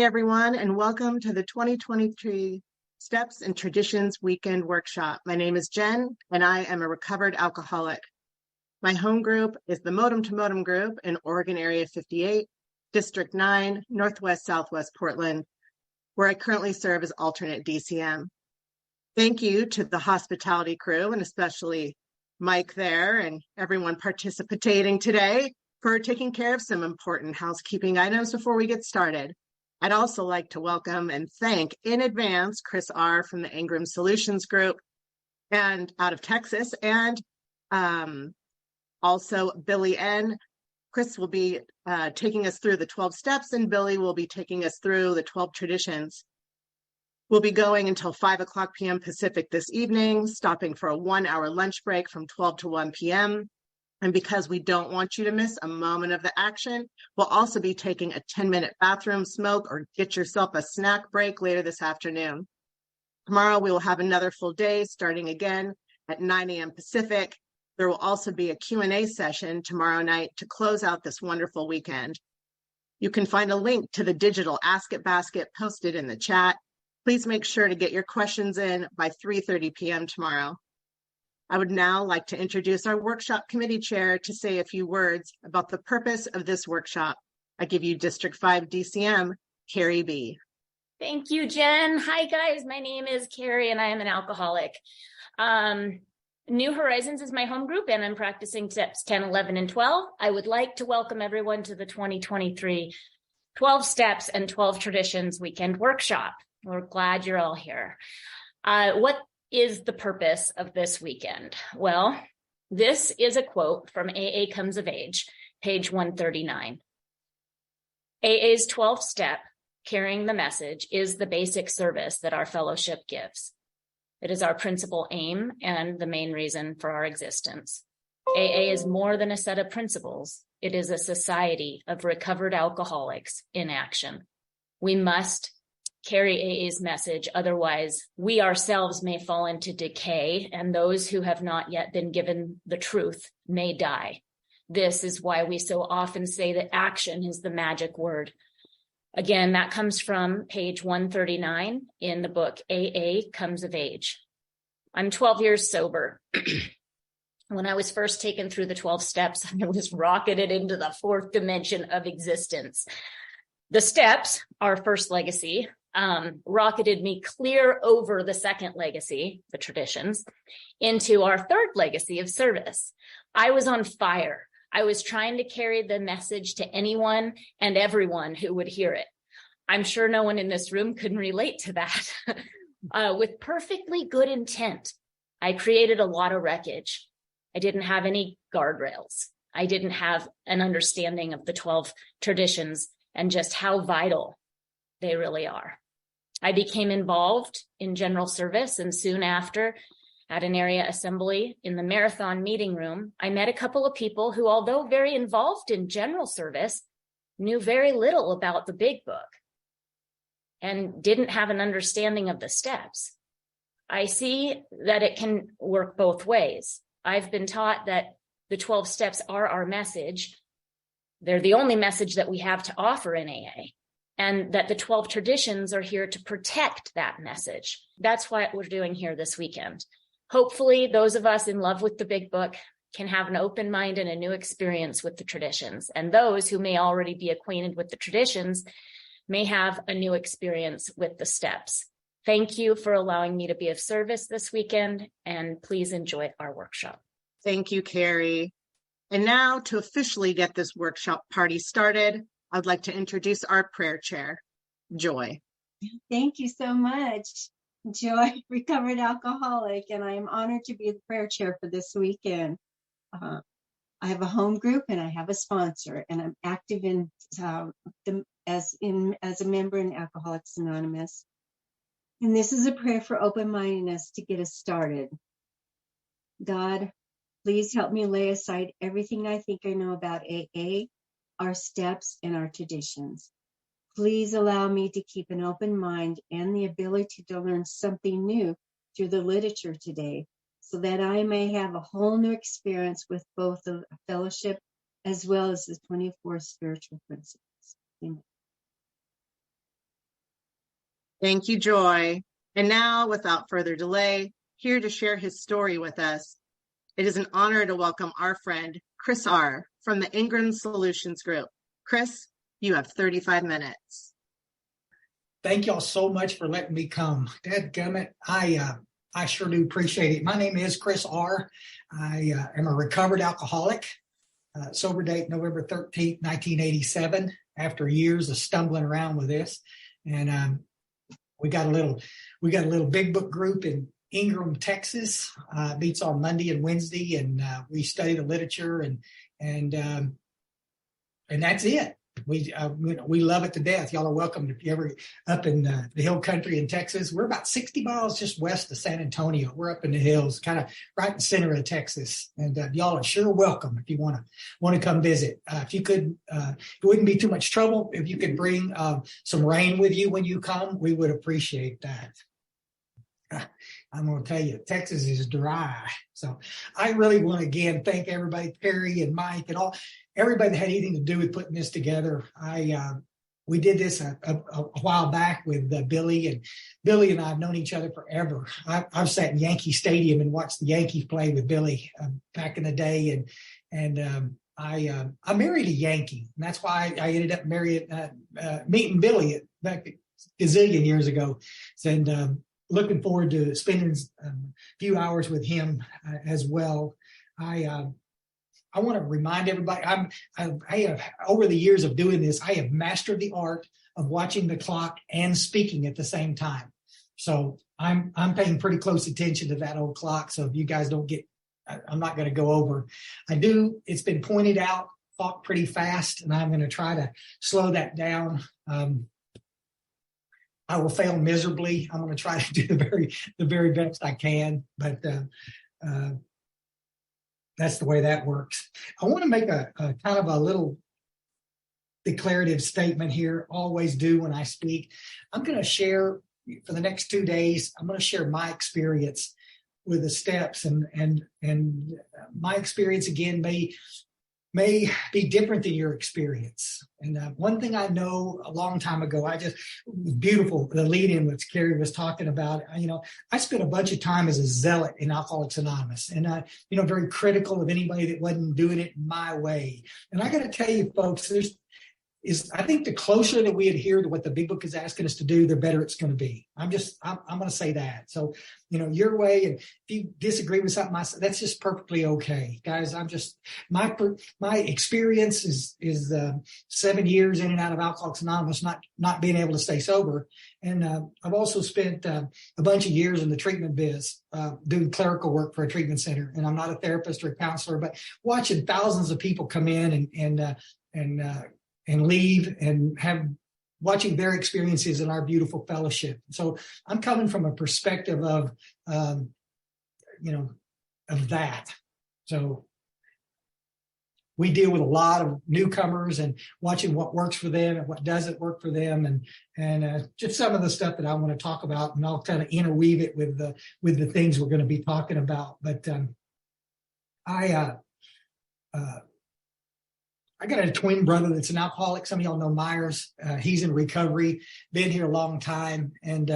everyone, and welcome to the 2023 Steps and Traditions Weekend Workshop. My name is Jen, and I am a recovered alcoholic. My home group is the Modem to Modem group in Oregon Area 58, District 9, Northwest Southwest Portland, where I currently serve as alternate DCM. Thank you to the hospitality crew, and especially Mike there and everyone participating today for taking care of some important housekeeping items before we get started. I'd also like to welcome and thank in advance Chris R. from the Ingram Solutions Group and out of Texas, and also Billy N. Chris will be taking us through the 12 steps, and Billy will be taking us through the 12 traditions. We'll be going until 5 o'clock p.m. Pacific this evening, stopping for a 1-hour lunch break from 12 to 1 p.m. And because we don't want you to miss a moment of the action, we'll also be taking a 10-minute bathroom smoke or get yourself a snack break later this afternoon. Tomorrow, we will have another full day starting again at 9 a.m. Pacific. There will also be a Q&A session tomorrow night to close out this wonderful weekend. You can find a link to the digital Ask It basket posted in the chat. Please make sure to get your questions in by 3:30 p.m. tomorrow. I would now like to introduce our workshop committee chair to say a few words about the purpose of this workshop. I give you District 5 DCM, Carrie B. Thank you, Jen. Hi, guys. My name is Carrie, and I am an alcoholic. New Horizons is my home group, and I'm practicing steps 10, 11, and 12. I would like to welcome everyone to the 2023 12 Steps and 12 Traditions Weekend Workshop. We're glad you're all here. What is the purpose of this weekend? Well, this is a quote from AA Comes of Age, page 139. AA's 12th step, carrying the message, is the basic service that our fellowship gives. It is our principal aim and the main reason for our existence. AA is more than a set of principles. It is a society of recovered alcoholics in action. We must carry AA's message, otherwise we ourselves may fall into decay, and those who have not yet been given the truth may die. This is why we so often say that action is the magic word. Again, that comes from page 139 in the book AA Comes of Age. I'm 12 years sober. When I was first taken through the 12 steps, I was rocketed into the fourth dimension of existence. The steps, our first legacy, rocketed me clear over the second legacy, the traditions, into our third legacy of service. I was on fire. I was trying to carry the message to anyone and everyone who would hear it. I'm sure no one in this room could relate to that. With perfectly good intent, I created a lot of wreckage. I didn't have any guardrails. I didn't have an understanding of the 12 traditions and just how vital they really are. I became involved in general service, and soon after, at an area assembly in the marathon meeting room, I met a couple of people who, although very involved in general service, knew very little about the big book and didn't have an understanding of the steps. I see that it can work both ways. I've been taught that the 12 steps are our message. They're the only message that we have to offer in AA. And that the 12 traditions are here to protect that message. That's what we're doing here this weekend. Hopefully, those of us in love with the big book can have an open mind and a new experience with the traditions. And those who may already be acquainted with the traditions may have a new experience with the steps. Thank you for allowing me to be of service this weekend, and please enjoy our workshop. Thank you, Carrie. And now, to officially get this workshop party started, I'd like to introduce our prayer chair, Joy. Thank you so much, Joy, recovered alcoholic, and I am honored to be the prayer chair for this weekend. I have a home group and I have a sponsor, and I'm active in as a member in Alcoholics Anonymous. And this is a prayer for open-mindedness to get us started. God, please help me lay aside everything I think I know about AA, our steps, and our traditions. Please allow me to keep an open mind and the ability to learn something new through the literature today, so that I may have a whole new experience with both the fellowship as well as the 24 spiritual principles. Amen. Thank you, Joy. And now, without further delay, here to share his story with us, it is an honor to welcome our friend, Chris R. from the Ingram Solutions Group. Chris, you have 35 minutes. Thank y'all so much for letting me come. Dadgummit, I sure do appreciate it. My name is Chris R. I am a recovered alcoholic. Sober date November 13th, 1987, after years of stumbling around with this. And we got a little big book group in Ingram, Texas. Meets on Monday and Wednesday, and we study the literature, and that's it. We love it to death. Y'all are welcome if you ever up in the hill country in Texas. We're about 60 miles just west of San Antonio. We're up in the hills, kind of right in the center of Texas. And y'all are sure welcome if you want to come visit. If you could, it wouldn't be too much trouble if you could bring some rain with you when you come. We would appreciate that. I'm going to tell you, Texas is dry. So I really want to again thank everybody, Perry and Mike and everybody that had anything to do with putting this together. We did this a while back with Billy, and Billy and I have known each other forever. I've sat in Yankee Stadium and watched the Yankees play with Billy back in the day, and I married a Yankee, and that's why I ended up meeting Billy back a gazillion years ago, and looking forward to spending a few hours with him as well. I want to remind everybody, I have, over the years of doing this, I have mastered the art of watching the clock and speaking at the same time. So I'm paying pretty close attention to that old clock. So if you guys don't get, I'm not going to go over. It's been pointed out, talk pretty fast, and I'm going to try to slow that down. I will fail miserably. I'm going to try to do the very best I can, but that's the way that works. I want to make a kind of a little declarative statement here. Always do when I speak. I'm going to share for the next 2 days. I'm going to share my experience with the steps, and my experience again may be different than your experience. And one thing I know a long time ago, beautiful, the lead-in which Carrie was talking about, I spent a bunch of time as a zealot in Alcoholics Anonymous, and very critical of anybody that wasn't doing it my way. And I got to tell you, folks, I think the closer that we adhere to what the Big Book is asking us to do, the better it's going to be. I'm going to say that. So, your way, and if you disagree with something that's just perfectly okay, guys. My experience is 7 years in and out of Alcoholics Anonymous, not being able to stay sober. And I've also spent a bunch of years in the treatment biz, doing clerical work for a treatment center. And I'm not a therapist or a counselor, but watching thousands of people come in and leave, and watching their experiences in our beautiful fellowship. So I'm coming from a perspective of that. So we deal with a lot of newcomers and watching what works for them and what doesn't work for them, and just some of the stuff that I want to talk about, and I'll kind of interweave it with the things we're going to be talking about. But I got a twin brother that's an alcoholic. Some of y'all know Myers. He's in recovery, been here a long time. And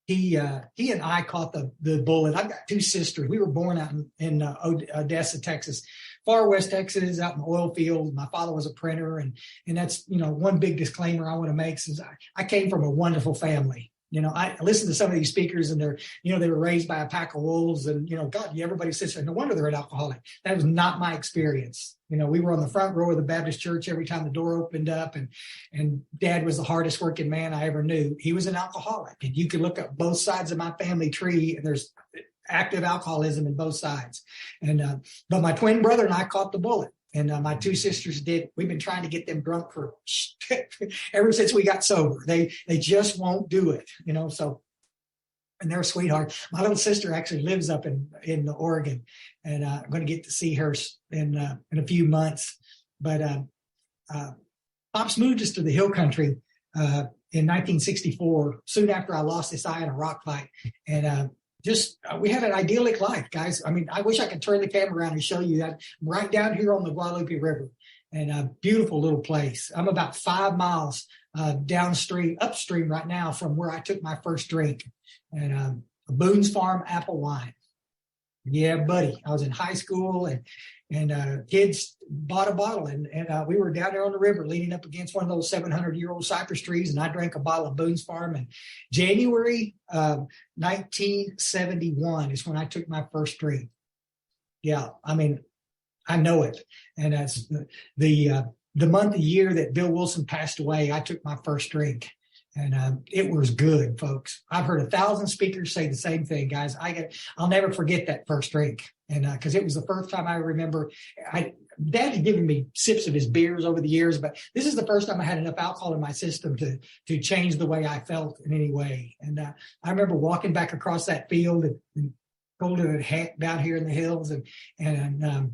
he and I caught the bullet. I've got two sisters. We were born out in Odessa, Texas, far west Texas, out in the oil field. My father was a printer. And that's, one big disclaimer I want to make is I came from a wonderful family. I listened to some of these speakers, and they were raised by a pack of wolves, and, God, everybody sits there. No wonder they're an alcoholic. That was not my experience. We were on the front row of the Baptist church every time the door opened up, and Dad was the hardest working man I ever knew. He was an alcoholic, and you can look at both sides of my family tree, and there's active alcoholism in both sides. And, but my twin brother and I caught the bullet. And my two sisters did. We've been trying to get them drunk for ever since we got sober. They just won't do it, So, and they're a sweetheart. My little sister actually lives up in Oregon, and I'm going to get to see her in a few months. But Pops moved us to the hill country in 1964, soon after I lost this eye in a rock fight, and we had an idyllic life, guys. I mean, I wish I could turn the camera around and show you that. I'm right down here on the Guadalupe River, and a beautiful little place. I'm about 5 miles upstream right now from where I took my first drink, and Boone's Farm apple wine. Yeah, buddy. I was in high school, and kids bought a bottle, and we were down there on the river leaning up against one of those 700-year-old cypress trees, and I drank a bottle of Boone's Farm. And January 1971 is when I took my first drink. Yeah, I mean, I know it. And that's the month of year that Bill Wilson passed away, I took my first drink. And it was good, folks. I've heard 1,000 speakers say the same thing, guys. I'll never forget that first drink. And because it was the first time I remember, Dad had given me sips of his beers over the years, but this is the first time I had enough alcohol in my system to change the way I felt in any way. And I remember walking back across that field and colder than heck down here in the hills, and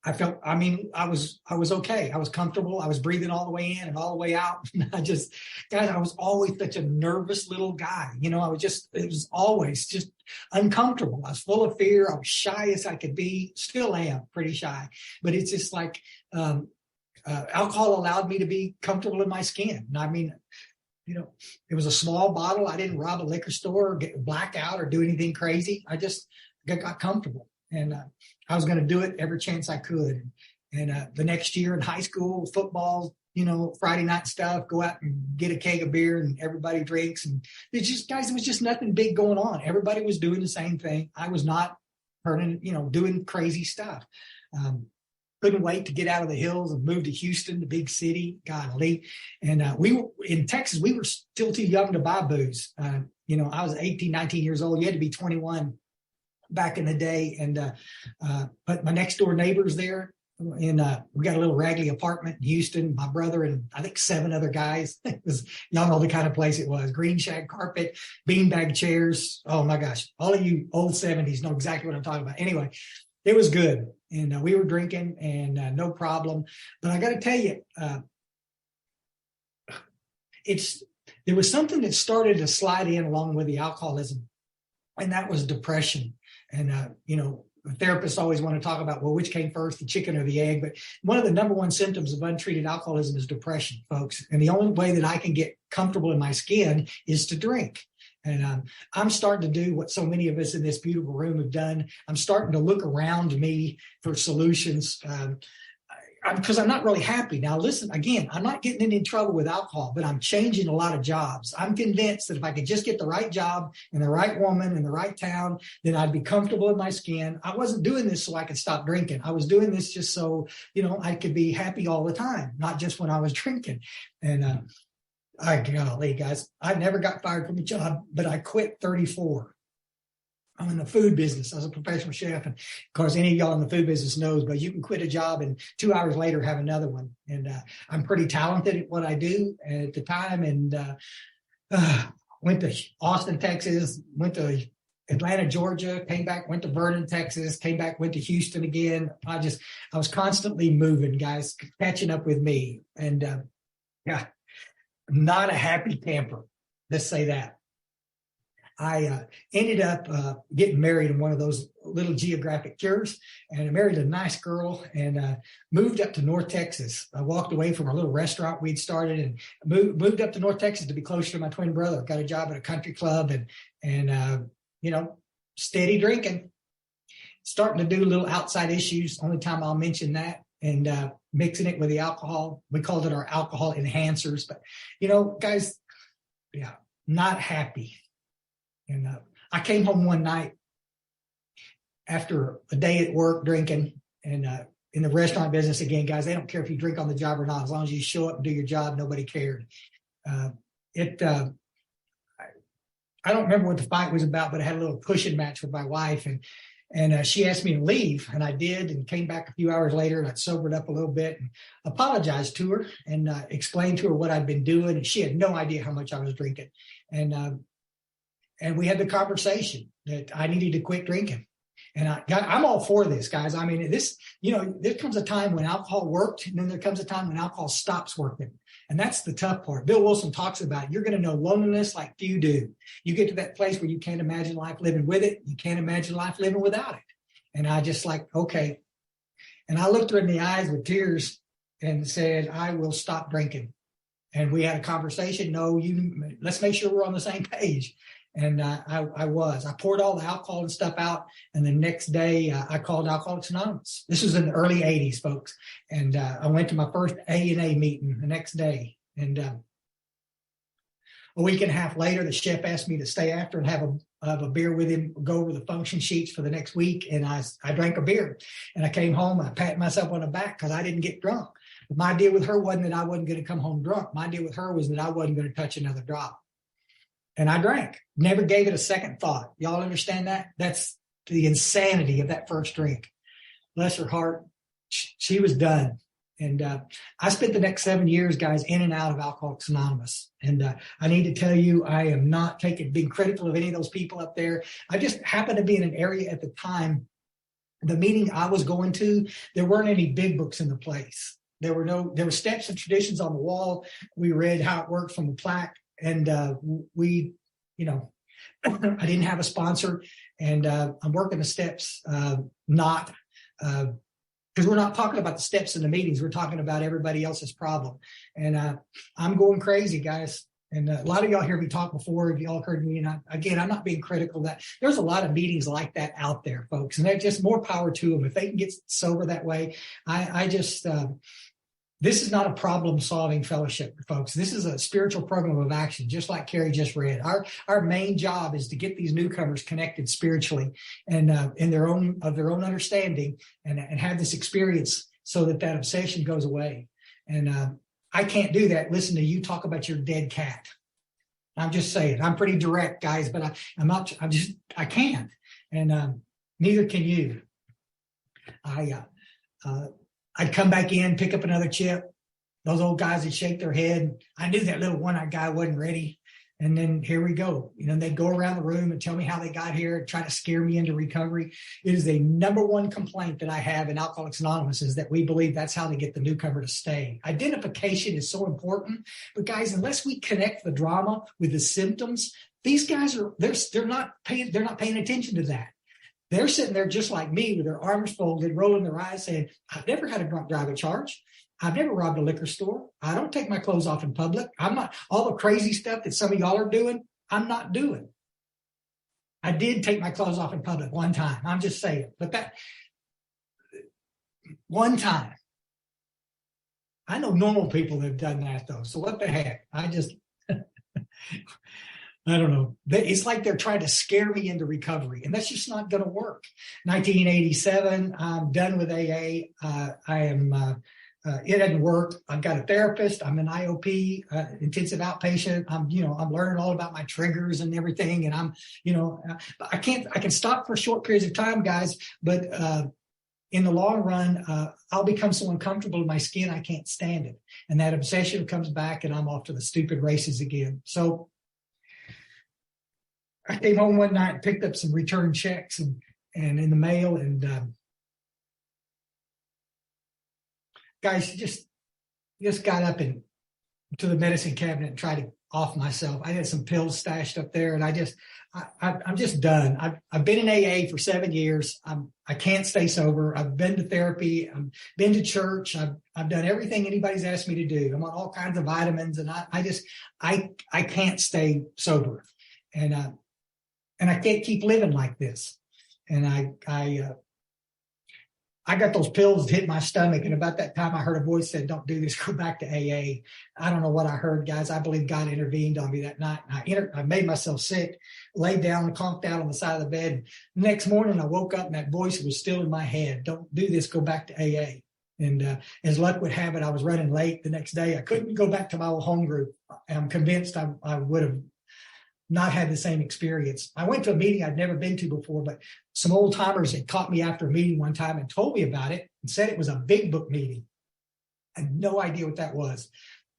I felt, I mean, I was okay. I was comfortable. I was breathing all the way in and all the way out. Guys, I was always such a nervous little guy. You know, it was always just uncomfortable. I was full of fear. I was shy as I could be. Still am pretty shy. But it's just like alcohol allowed me to be comfortable in my skin. And I mean, you know, it was a small bottle. I didn't rob a liquor store or get black out or do anything crazy. I just got comfortable. And I was going to do it every chance I could. And the next year in high school, football, you know, Friday night stuff, go out and get a keg of beer and everybody drinks. And it's just, guys, it was just nothing big going on. Everybody was doing the same thing. I was not doing crazy stuff. Couldn't wait to get out of the hills and move to Houston, the big city. Golly. And we were in Texas. We were still too young to buy booze. You know, I was 18, 19 years old. You had to be 21 back in the day. And but my next door neighbors there, and we got a little raggedy apartment in Houston, my brother and I think 7 other guys. Y'all know the kind of place it was. Green shag carpet, beanbag chairs. Oh my gosh, all of you old 70s know exactly what I'm talking about. Anyway, it was good, and we were drinking, and no problem. But I got to tell you, there was something that started to slide in along with the alcoholism, and that was depression. And, you know, therapists always want to talk about, well, which came first, the chicken or the egg? But one of the number one symptoms of untreated alcoholism is depression, folks. And the only way that I can get comfortable in my skin is to drink. And I'm starting to do what so many of us in this beautiful room have done. I'm starting to look around me for solutions. Because I'm not really happy. Now, listen, again, I'm not getting in trouble with alcohol, but I'm changing a lot of jobs. I'm convinced that if I could just get the right job and the right woman in the right town, then I'd be comfortable in my skin. I wasn't doing this so I could stop drinking. I was doing this just so, you know, I could be happy all the time, not just when I was drinking. And golly, guys, I never got fired from a job, but I quit 34. I'm in the food business. I was a professional chef. And of course, any of y'all in the food business knows, but you can quit a job and 2 hours later have another one. And I'm pretty talented at what I do at the time. And went to Austin, Texas, went to Atlanta, Georgia, came back, went to Vernon, Texas, came back, went to Houston again. I was constantly moving, guys, catching up with me. And not a happy camper. Let's say that. I ended up getting married in one of those little geographic cures, and I married a nice girl and moved up to North Texas. I walked away from a little restaurant we'd started and moved up to North Texas to be closer to my twin brother. Got a job at a country club and you know, steady drinking, starting to do little outside issues. Only time I'll mention that, and mixing it with the alcohol. We called it our alcohol enhancers, but you know, guys, not happy. And I came home one night after a day at work drinking, and in the restaurant business, again, guys, they don't care if you drink on the job or not. As long as you show up and do your job, nobody cared. I don't remember what the fight was about, but I had a little pushing match with my wife, and she asked me to leave, and I did, and came back a few hours later, and I sobered up a little bit and apologized to her and explained to her what I'd been doing, and she had no idea how much I was drinking. And we had the conversation that I needed to quit drinking. And I'm all for this, guys. I mean, there comes a time when alcohol worked, and then there comes a time when alcohol stops working. And that's the tough part. Bill Wilson talks about, you're going to know loneliness like few do. You get to that place where you can't imagine life living with it. You can't imagine life living without it. And I just like, okay. And I looked her in the eyes with tears and said, I will stop drinking. And we had a conversation. No, let's make sure we're on the same page. And I poured all the alcohol and stuff out. And the next day I called Alcoholics Anonymous. This was in the early 80s, folks. And I went to my first A&A meeting the next day. And a week and a half later, the chef asked me to stay after and have a beer with him, go over the function sheets for the next week. And I drank a beer. And I came home, I patted myself on the back because I didn't get drunk. But my deal with her wasn't that I wasn't going to come home drunk. My deal with her was that I wasn't going to touch another drop. And I drank, never gave it a second thought. Y'all understand that? That's the insanity of that first drink. Bless her heart. She was done. And I spent the next 7 years, guys, in and out of Alcoholics Anonymous. And I need to tell you, I am not being critical of any of those people up there. I just happened to be in an area at the time, the meeting I was going to, there weren't any big books in the place. There were steps and traditions on the wall. We read how it worked from the plaque. And I didn't have a sponsor, and I'm working the steps, because we're not talking about the steps in the meetings. We're talking about everybody else's problem. And I'm going crazy, guys. And a lot of y'all hear me talk before. If y'all heard me, and I'm not being critical of that. There's a lot of meetings like that out there, folks, and they're just more power to them. If they can get sober that way, this is not a problem-solving fellowship, folks. This is a spiritual program of action, just like Carrie just read. Our main job is to get these newcomers connected spiritually and in their own understanding, and have this experience so that obsession goes away. And I can't do that. Listen to you talk about your dead cat. I'm just saying. I'm pretty direct, guys, but I can't, and neither can you. I'd come back in, pick up another chip. Those old guys would shake their head. I knew that little one-eyed guy wasn't ready. And then here we go. They'd go around the room and tell me how they got here and try to scare me into recovery. It is the number one complaint that I have in Alcoholics Anonymous, is that we believe that's how they get the newcomer to stay. Identification is so important. But guys, unless we connect the drama with the symptoms, these guys they're not paying attention to that. They're sitting there just like me with their arms folded, rolling their eyes, saying, I've never had a drunk driver charge. I've never robbed a liquor store. I don't take my clothes off in public. I'm not, all the crazy stuff that some of y'all are doing, I'm not doing. I did take my clothes off in public one time. I'm just saying. But that one time. I know normal people that have done that, though. So what the heck? I don't know. It's like they're trying to scare me into recovery, and that's just not going to work. 1987, I'm done with AA. It doesn't work. I've got a therapist. I'm an IOP, intensive outpatient. I'm learning all about my triggers and everything. And I can stop for short periods of time, guys, but in the long run, I'll become so uncomfortable in my skin, I can't stand it. And that obsession comes back, and I'm off to the stupid races again. So I came home one night and picked up some return checks and in the mail, and guys, just got up and to the medicine cabinet and tried to off myself. I had some pills stashed up there, and I'm just done. I've been in AA for 7 years. I can't stay sober. I've been to therapy. I've been to church. I've done everything anybody's asked me to do. I'm on all kinds of vitamins, and I can't stay sober. And I can't keep living like this. And I got those pills that hit my stomach. And about that time, I heard a voice said, don't do this, go back to AA. I don't know what I heard, guys. I believe God intervened on me that night. And I made myself sick, laid down and conked out on the side of the bed. Next morning, I woke up and that voice was still in my head. Don't do this, go back to AA. And as luck would have it, I was running late the next day. I couldn't go back to my old home group. I'm convinced I would have not had the same experience. I went to a meeting I'd never been to before, but some old timers had caught me after a meeting one time and told me about it and said it was a big book meeting. I had no idea what that was,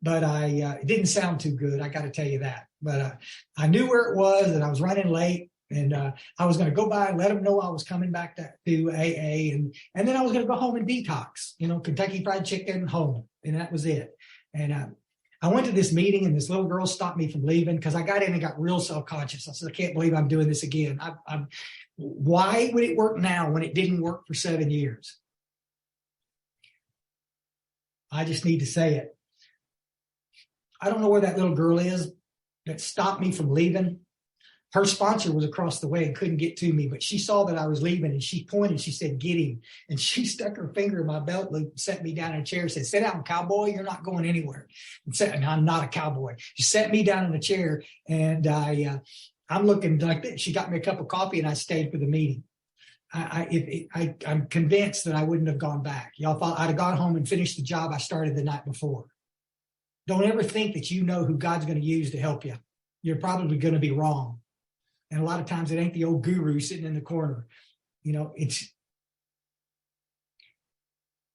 but it didn't sound too good. I got to tell you that, but I knew where it was, and I was running late, and I was going to go by and let them know I was coming back to AA, and then I was going to go home and detox, Kentucky Fried Chicken, home. And that was it. And I went to this meeting, and this little girl stopped me from leaving because I got in and got real self-conscious. I said, I can't believe I'm doing this again. Why would it work now when it didn't work for 7 years? I just need to say it. I don't know where that little girl is that stopped me from leaving. Her sponsor was across the way and couldn't get to me, but she saw that I was leaving and she pointed, she said, get him. And she stuck her finger in my belt loop, set me down in a chair, and said, sit down, cowboy, you're not going anywhere. And I'm not a cowboy. She sat me down in a chair, and I'm looking like that. She got me a cup of coffee and I stayed for the meeting. I'm convinced that I wouldn't have gone back. Y'all thought I'd have gone home and finished the job I started the night before. Don't ever think that you know who God's going to use to help you. You're probably going to be wrong. And a lot of times it ain't the old guru sitting in the corner. You know, it's,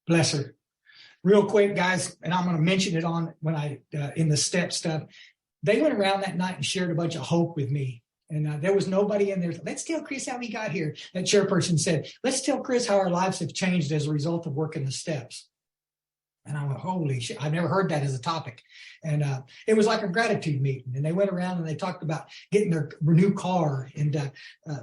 bless her. Real quick, guys, and I'm going to mention it on when in the step stuff. They went around that night and shared a bunch of hope with me. And there was nobody in there. Let's tell Chris how we got here. That chairperson said, let's tell Chris how our lives have changed as a result of working the steps. And I went, holy shit, I've never heard that as a topic. And it was like a gratitude meeting. And they went around and they talked about getting their new car. And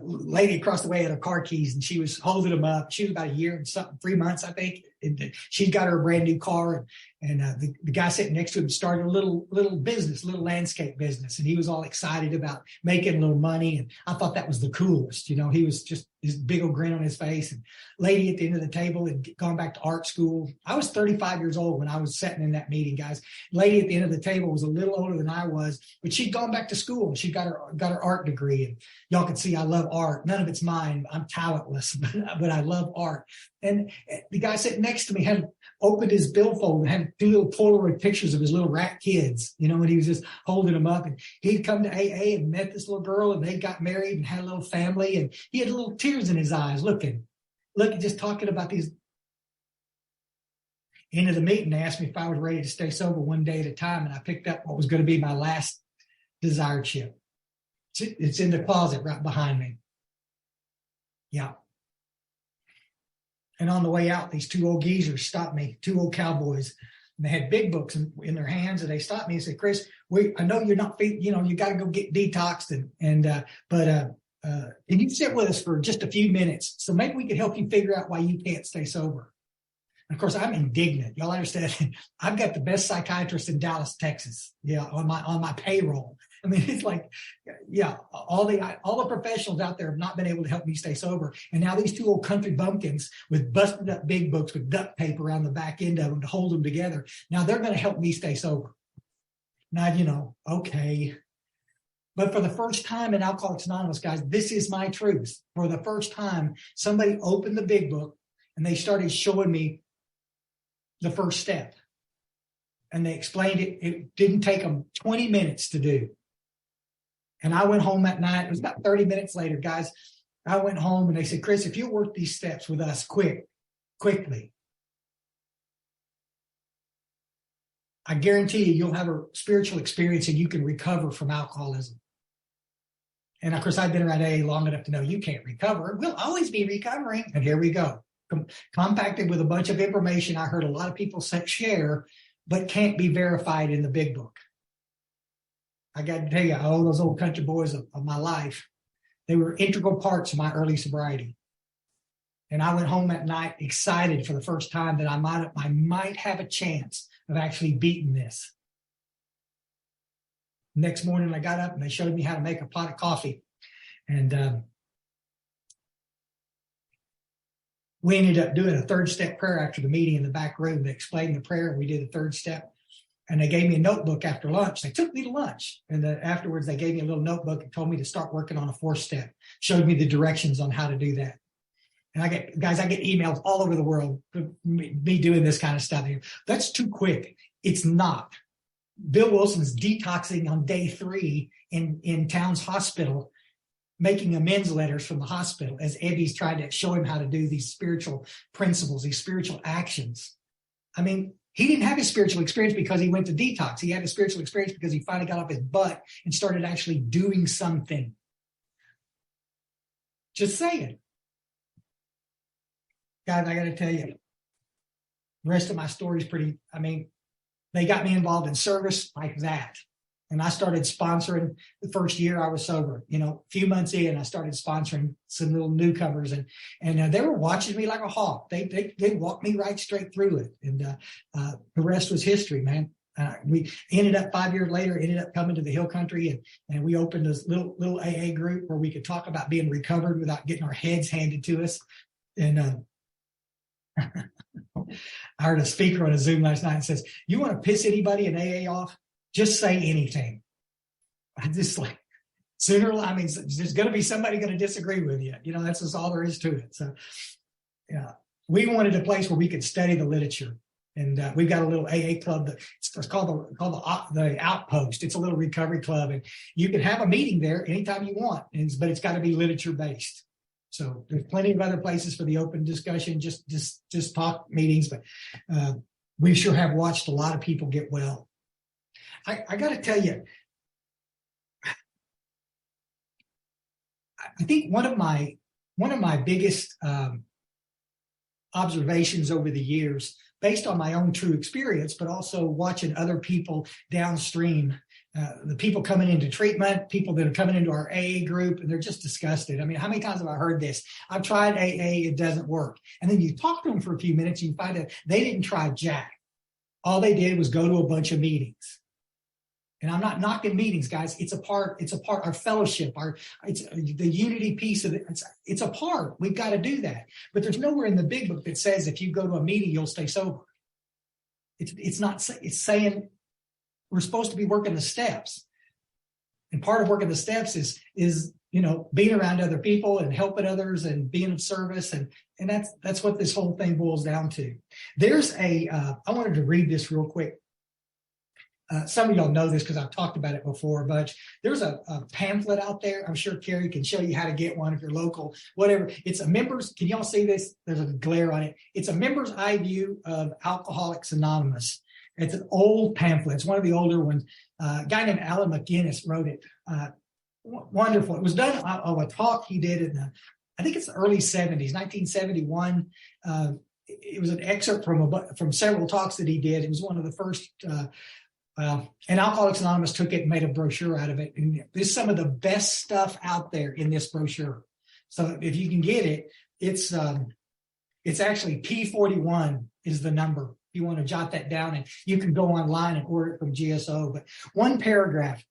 lady across the way had her car keys and she was holding them up. She was about a year and something, 3 months, I think. And she got her a brand new car. And the guy sitting next to him started a little business, little landscape business. And he was all excited about making a little money. And I thought that was the coolest. You know, he was just this big old grin on his face. And lady at the end of the table had gone back to art school. I was 35 years old when I was sitting in that meeting, guys. Lady at the end of the table was a little older than I was, but she'd gone back to school. She got her art degree. And y'all can see I love art. None of it's mine. I'm talentless, but I love art. And the guy sitting next to me had opened his billfold and had 2 little Polaroid pictures of his little rat kids, you know, and he was just holding them up. And he'd come to AA and met this little girl, and they got married and had a little family. And he had little tears in his eyes looking, just talking about these. End of the meeting, they asked me if I was ready to stay sober one day at a time, and I picked up what was going to be my last desired chip. It's in the closet right behind me. Yeah. And on the way out, these 2 old geezers stopped me, 2 old cowboys, and they had big books in their hands. And they stopped me and said, Chris, I know you're not, you know, you got to go get detoxed. But can you sit with us for just a few minutes? So maybe we could help you figure out why you can't stay sober. And of course, I'm indignant. Y'all understand? I've got the best psychiatrist in Dallas, Texas, on my payroll. I mean, it's like, yeah, all the professionals out there have not been able to help me stay sober. And now these 2 old country bumpkins with busted up big books with duct tape around the back end of them to hold them together. Now they're going to help me stay sober. Now, you know, okay. But for the first time in Alcoholics Anonymous, guys, this is my truth. For the first time, somebody opened the big book and they started showing me the first step. And they explained it. It didn't take them 20 minutes to do. And I went home that night. It was about 30 minutes later, guys. I went home and they said, Chris, if you'll work these steps with us quickly, I guarantee you'll have a spiritual experience and you can recover from alcoholism. And of course, I've been around AA long enough to know you can't recover. We'll always be recovering. And here we go. Compacted with a bunch of information I heard a lot of people share, but can't be verified in the big book. I got to tell you, all those old country boys of my life, they were integral parts of my early sobriety. And I went home that night excited for the first time that I might have a chance of actually beating this. Next morning, I got up and they showed me how to make a pot of coffee. And we ended up doing a 3rd step prayer after the meeting in the back room. They explained the prayer and we did a 3rd step. And they gave me a notebook after lunch. They took me to lunch. And afterwards, they gave me a little notebook and told me to start working on a 4th step, showed me the directions on how to do that. And I get emails all over the world, me doing this kind of stuff. That's too quick. It's not. Bill Wilson's detoxing on day 3 in Towns Hospital, making amends letters from the hospital as Ebby's trying to show him how to do these spiritual principles, these spiritual actions. I mean, he didn't have his spiritual experience because he went to detox. He had a spiritual experience because he finally got off his butt and started actually doing something. Just saying. Guys, I got to tell you, the rest of my story is they got me involved in service like that. And I started sponsoring the first year I was sober. You know, a few months in, I started sponsoring some little newcomers, and they were watching me like a hawk. They walked me right straight through it, and the rest was history, man. We ended up 5 years later, ended up coming to the Hill Country, and we opened this little AA group where we could talk about being recovered without getting our heads handed to us. And I heard a speaker on a Zoom last night and says, "You want to piss anybody in AA off? Just say anything." I just like, there's going to be somebody going to disagree with you. That's just all there is to it. So, yeah, we wanted a place where we could study the literature. And we've got a little AA club it's called the Outpost. It's a little recovery club, and you can have a meeting there anytime you want, but it's got to be literature based. So there's plenty of other places for the open discussion, just talk meetings. But we sure have watched a lot of people get well. I got to tell you, I think one of my biggest observations over the years, based on my own true experience, but also watching other people downstream, the people coming into treatment, people that are coming into our AA group, and they're just disgusted. I mean, how many times have I heard this? I've tried AA, it doesn't work. And then you talk to them for a few minutes, and you find out they didn't try jack. All they did was go to a bunch of meetings. And I'm not knocking meetings, guys. It's a part, our fellowship, it's the unity piece of it. It's a part. We've got to do that. But there's nowhere in the big book that says if you go to a meeting, you'll stay sober. It's saying we're supposed to be working the steps. And part of working the steps is being around other people and helping others and being of service. And that's what this whole thing boils down to. There's I wanted to read this real quick. Some of y'all know this because I've talked about it before, but there's a pamphlet out there. I'm sure Carrie can show you how to get one if you're local, whatever. It's a members. Can y'all see this? There's a glare on it. It's a member's eye view of Alcoholics Anonymous. It's an old pamphlet. It's one of the older ones. A guy named Alan McGinnis wrote it. Wonderful. It was done of a talk he did in I think it's the early 70s, 1971. It was an excerpt from several talks that he did. It was one of the first. And Alcoholics Anonymous took it and made a brochure out of it. And there's some of the best stuff out there in this brochure. So if you can get it, it's actually P41 is the number. You want to jot that down, and you can go online and order it from GSO. But one paragraph,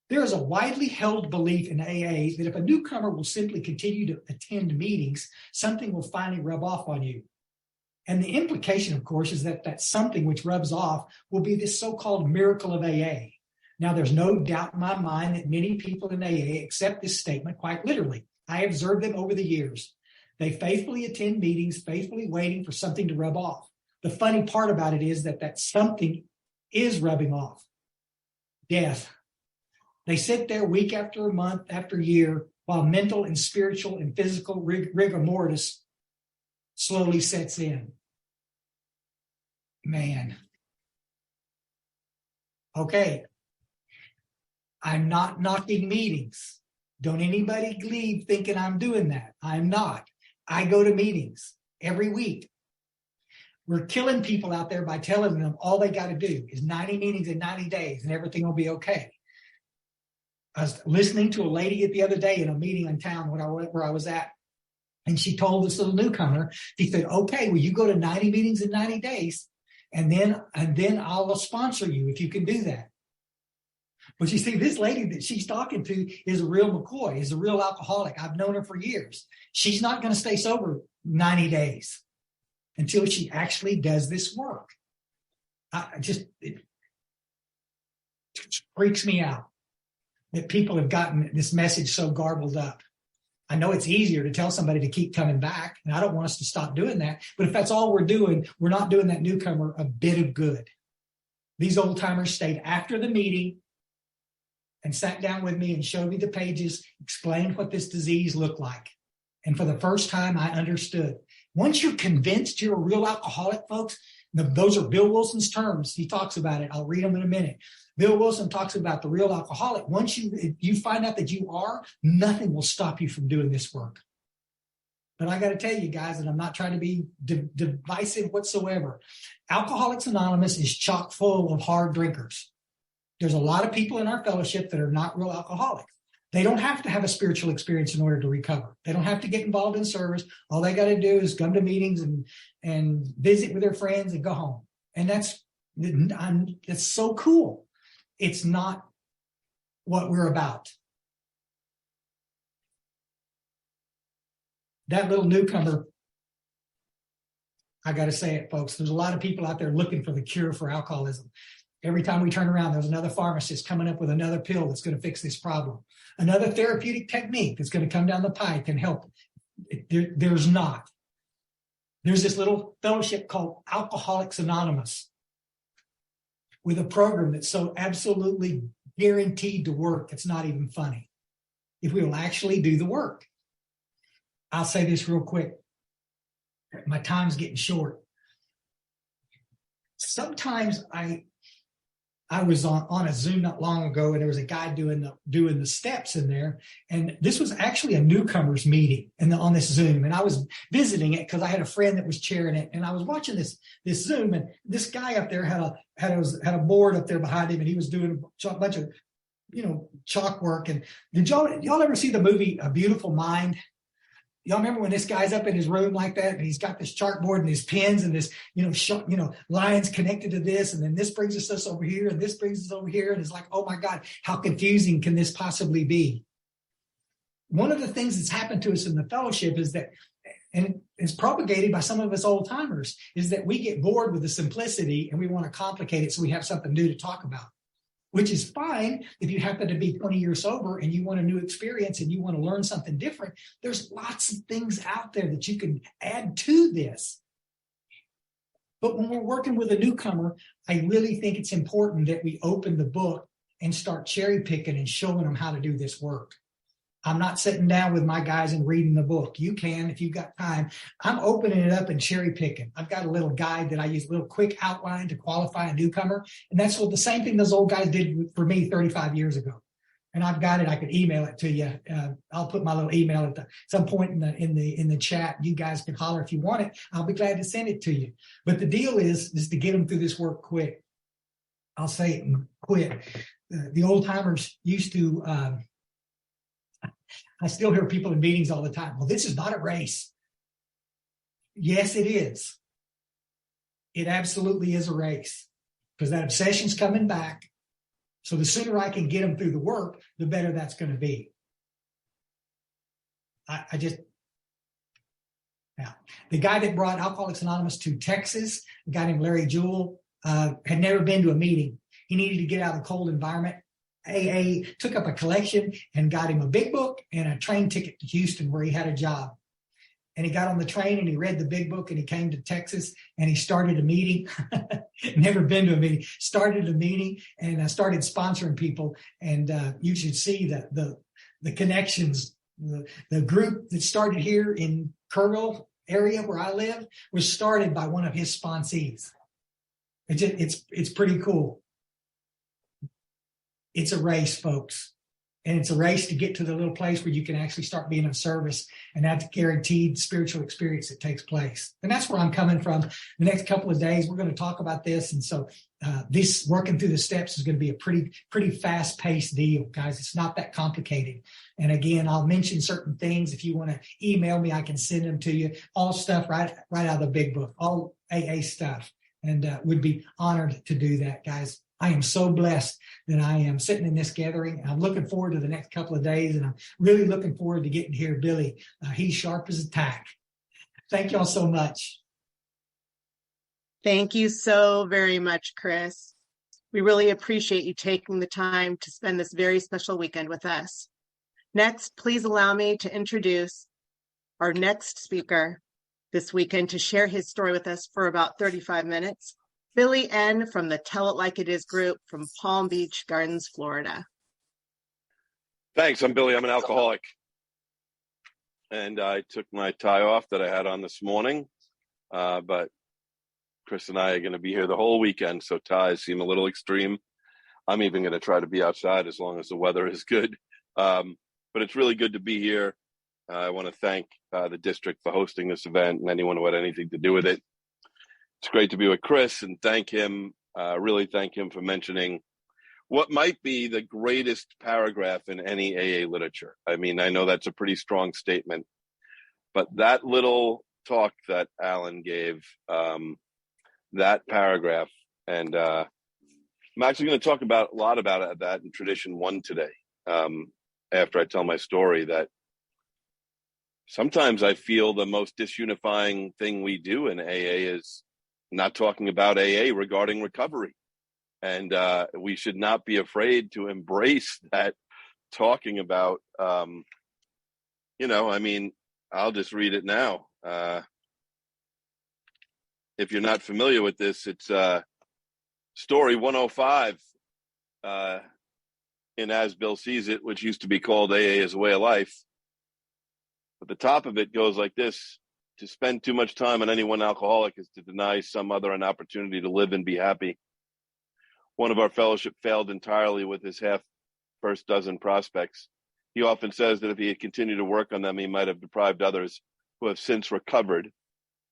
there is a widely held belief in AA that if a newcomer will simply continue to attend meetings, something will finally rub off on you. And the implication, of course, is that something which rubs off will be this so-called miracle of AA. Now, there's no doubt in my mind that many people in AA accept this statement quite literally. I observed them over the years. They faithfully attend meetings, faithfully waiting for something to rub off. The funny part about it is that something is rubbing off. Death. They sit there week after month after year while mental and spiritual and physical rigor mortis slowly sets in. Man. Okay. I'm not knocking meetings. Don't anybody leave thinking I'm doing that. I'm not. I go to meetings every week. We're killing people out there by telling them all they got to do is 90 meetings in 90 days and everything will be okay. I was listening to a lady the other day in a meeting in town where I was at. And she told this little newcomer, she said, okay, well, you go to 90 meetings in 90 days, and then I'll sponsor you if you can do that. But you see, this lady that she's talking to is a real McCoy, is a real alcoholic. I've known her for years. She's not going to stay sober 90 days until she actually does this work. It freaks me out that people have gotten this message so garbled up. I know it's easier to tell somebody to keep coming back, and I don't want us to stop doing that. But if that's all we're doing, we're not doing that newcomer a bit of good. These old timers stayed after the meeting and sat down with me and showed me the pages, explained what this disease looked like. And for the first time, I understood. Once you're convinced you're a real alcoholic, folks, those are Bill Wilson's terms. He talks about it. I'll read them in a minute. Bill Wilson talks about the real alcoholic. Once you find out that you are, nothing will stop you from doing this work. But I got to tell you guys, and I'm not trying to be divisive whatsoever, Alcoholics Anonymous is chock full of hard drinkers. There's a lot of people in our fellowship that are not real alcoholics. They don't have to have a spiritual experience in order to recover. They don't have to get involved in service. All they got to do is come to meetings and visit with their friends and go home. And that's It's so cool. It's not what we're about. That little newcomer, I got to say it, folks, there's a lot of people out there looking for the cure for alcoholism. Every time we turn around, there's another pharmacist coming up with another pill that's going to fix this problem, another therapeutic technique that's going to come down the pike and help. There's not. There's this little fellowship called Alcoholics Anonymous with a program that's so absolutely guaranteed to work. It's not even funny if we will actually do the work. I'll say this real quick. My time's getting short. Sometimes I was on a Zoom not long ago, and there was a guy doing the steps in there, and this was actually a newcomers meeting on this Zoom, and I was visiting it because I had a friend that was chairing it, and I was watching this Zoom, and this guy up there had a board up there behind him, and he was doing a bunch of chalk work. And did y'all ever see the movie A Beautiful Mind? Y'all remember when this guy's up in his room like that, and he's got this chalkboard and his pens and this, lines connected to this, and then this brings us this over here, and this brings us over here, and it's like, oh my God, how confusing can this possibly be? One of the things that's happened to us in the fellowship is that, and it's propagated by some of us old timers, is that we get bored with the simplicity and we want to complicate it so we have something new to talk about. Which is fine if you happen to be 20 years sober and you want a new experience and you want to learn something different. There's lots of things out there that you can add to this. But when we're working with a newcomer, I really think it's important that we open the book and start cherry picking and showing them how to do this work. I'm not sitting down with my guys and reading the book. You can if you've got time. I'm opening it up and cherry picking. I've got a little guide that I use, a little quick outline to qualify a newcomer. And that's what the same thing those old guys did for me 35 years ago. And I've got it. I could email it to you. I'll put my little email at some point in the chat. You guys can holler if you want it. I'll be glad to send it to you. But the deal is to get them through this work quick. I'll say it quick. The old timers used to, I still hear people in meetings all the time. Well, this is not a race. Yes, it is. It absolutely is a race because that obsession's coming back. So the sooner I can get them through the work, the better that's going to be. The guy that brought Alcoholics Anonymous to Texas, a guy named Larry Jewell, had never been to a meeting. He needed to get out of the cold environment. AA took up a collection and got him a big book and a train ticket to Houston where he had a job. And he got on the train and he read the big book and he came to Texas and he started a meeting. Never been to a meeting. Started a meeting and started sponsoring people. And you should see the connections. The group that started here in Kerrville area where I live was started by one of his sponsees. It's pretty cool. It's a race, folks. And it's a race to get to the little place where you can actually start being of service. And that's guaranteed spiritual experience that takes place. And that's where I'm coming from. The next couple of days, we're going to talk about this. And so this working through the steps is going to be a pretty fast-paced deal, guys. It's not that complicated. And again, I'll mention certain things. If you want to email me, I can send them to you. All stuff right out of the big book, all AA stuff. And would be honored to do that, guys. I am so blessed that I am sitting in this gathering. I'm looking forward to the next couple of days, and I'm really looking forward to getting to hear Billy. He's sharp as a tack. Thank y'all so much. Thank you so very much, Chris. We really appreciate you taking the time to spend this very special weekend with us. Next, please allow me to introduce our next speaker this weekend to share his story with us for about 35 minutes. Billy N. from the Tell It Like It Is group from Palm Beach Gardens, Florida. Thanks. I'm Billy. I'm an alcoholic. And I took my tie off that I had on this morning. But Chris and I are going to be here the whole weekend, so ties seem a little extreme. I'm even going to try to be outside as long as the weather is good. But it's really good to be here. I want to thank the district for hosting this event and anyone who had anything to do with it. It's great to be with Chris and thank him, really thank him for mentioning what might be the greatest paragraph in any AA literature. I mean, I know that's a pretty strong statement, but that little talk that Alan gave, that paragraph And I'm actually going to talk about a lot about that in Tradition 1 today. After I tell my story, that sometimes I feel the most disunifying thing we do in AA is not talking about AA regarding recovery. And we should not be afraid to embrace that talking about, I'll just read it now. If you're not familiar with this, it's story 105 in As Bill Sees It, which used to be called AA as a Way of Life. But the top of it goes like this: to spend too much time on any one alcoholic is to deny some other an opportunity to live and be happy. One of our fellowship failed entirely with his first dozen prospects. He often says that if he had continued to work on them, he might have deprived others who have since recovered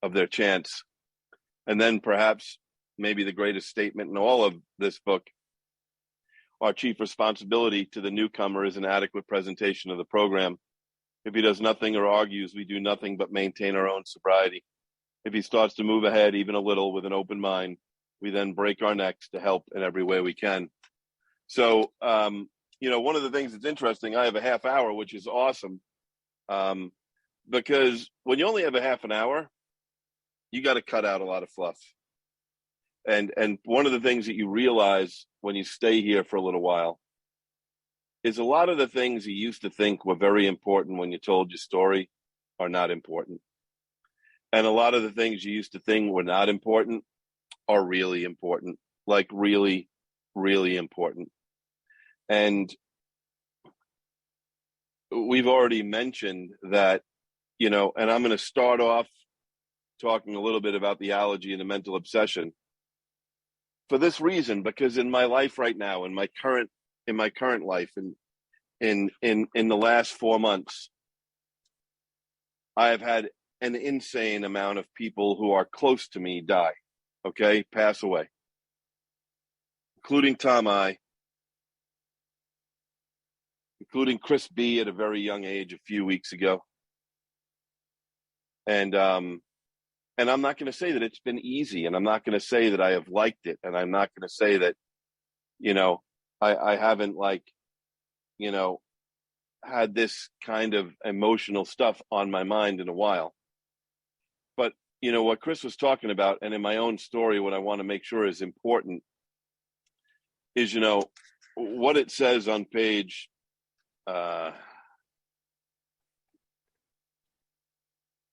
of their chance. And then perhaps maybe the greatest statement in all of this book: our chief responsibility to the newcomer is an adequate presentation of the program. If he does nothing or argues, we do nothing but maintain our own sobriety. If he starts to move ahead even a little with an open mind, we then break our necks to help in every way we can. So, one of the things that's interesting, I have a half hour, which is awesome, because when you only have a half an hour, you got to cut out a lot of fluff. And one of the things that you realize when you stay here for a little while is a lot of the things you used to think were very important when you told your story are not important. And a lot of the things you used to think were not important are really important, like really, really important. And we've already mentioned that, and I'm going to start off talking a little bit about the allergy and the mental obsession for this reason, because in my life right now, in my current life, and in the last 4 months, I have had an insane amount of people who are close to me die, pass away, including Tom I, including Chris B at a very young age a few weeks ago. And I'm not going to say that it's been easy, and I'm not going to say that I have liked it, and I'm not going to say that, I haven't had this kind of emotional stuff on my mind in a while. But, what Chris was talking about, and in my own story, what I want to make sure is important is, what it says on page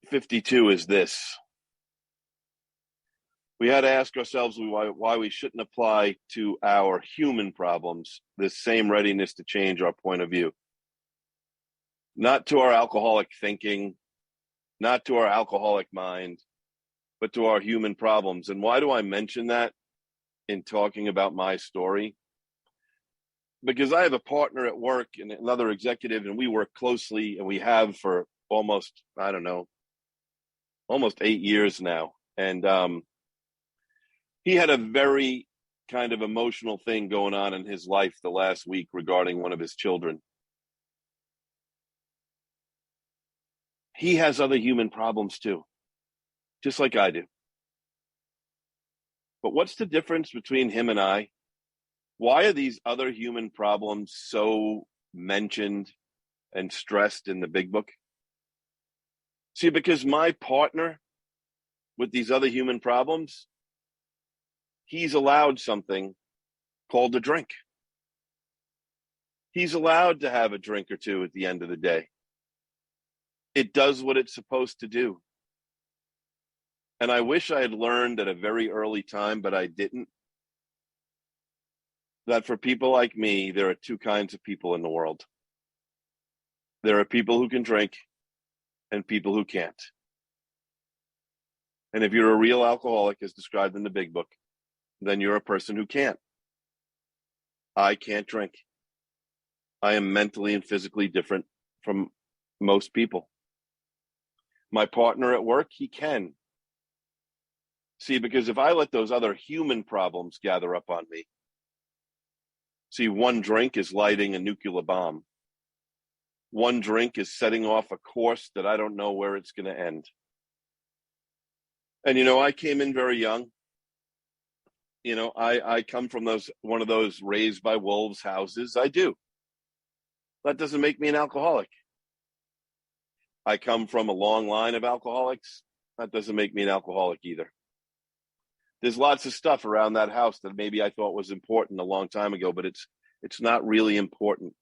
52 is this. We had to ask ourselves why we shouldn't apply to our human problems this same readiness to change our point of view. Not to our alcoholic thinking, not to our alcoholic mind, but to our human problems. And why do I mention that in talking about my story? Because I have a partner at work and another executive, and we work closely, and we have for almost 8 years now. And he had a very kind of emotional thing going on in his life the last week regarding one of his children. He has other human problems too, just like I do. But what's the difference between him and I? Why are these other human problems so mentioned and stressed in the big book? See, because my partner with these other human problems, he's allowed something called a drink. He's allowed to have a drink or two at the end of the day. It does what it's supposed to do. And I wish I had learned at a very early time, but I didn't, that for people like me, there are two kinds of people in the world. There are people who can drink and people who can't. And if you're a real alcoholic, as described in the big book, then you're a person who can't. I can't drink. I am mentally and physically different from most people. My partner at work, he can. See, because if I let those other human problems gather up on me, see, one drink is lighting a nuclear bomb. One drink is setting off a course that I don't know where it's going to end. And, I came in very young. I come from one of those raised by wolves houses. I do. That doesn't make me an alcoholic. I come from a long line of alcoholics. That doesn't make me an alcoholic either. There's lots of stuff around that house that maybe I thought was important a long time ago, but it's not really important.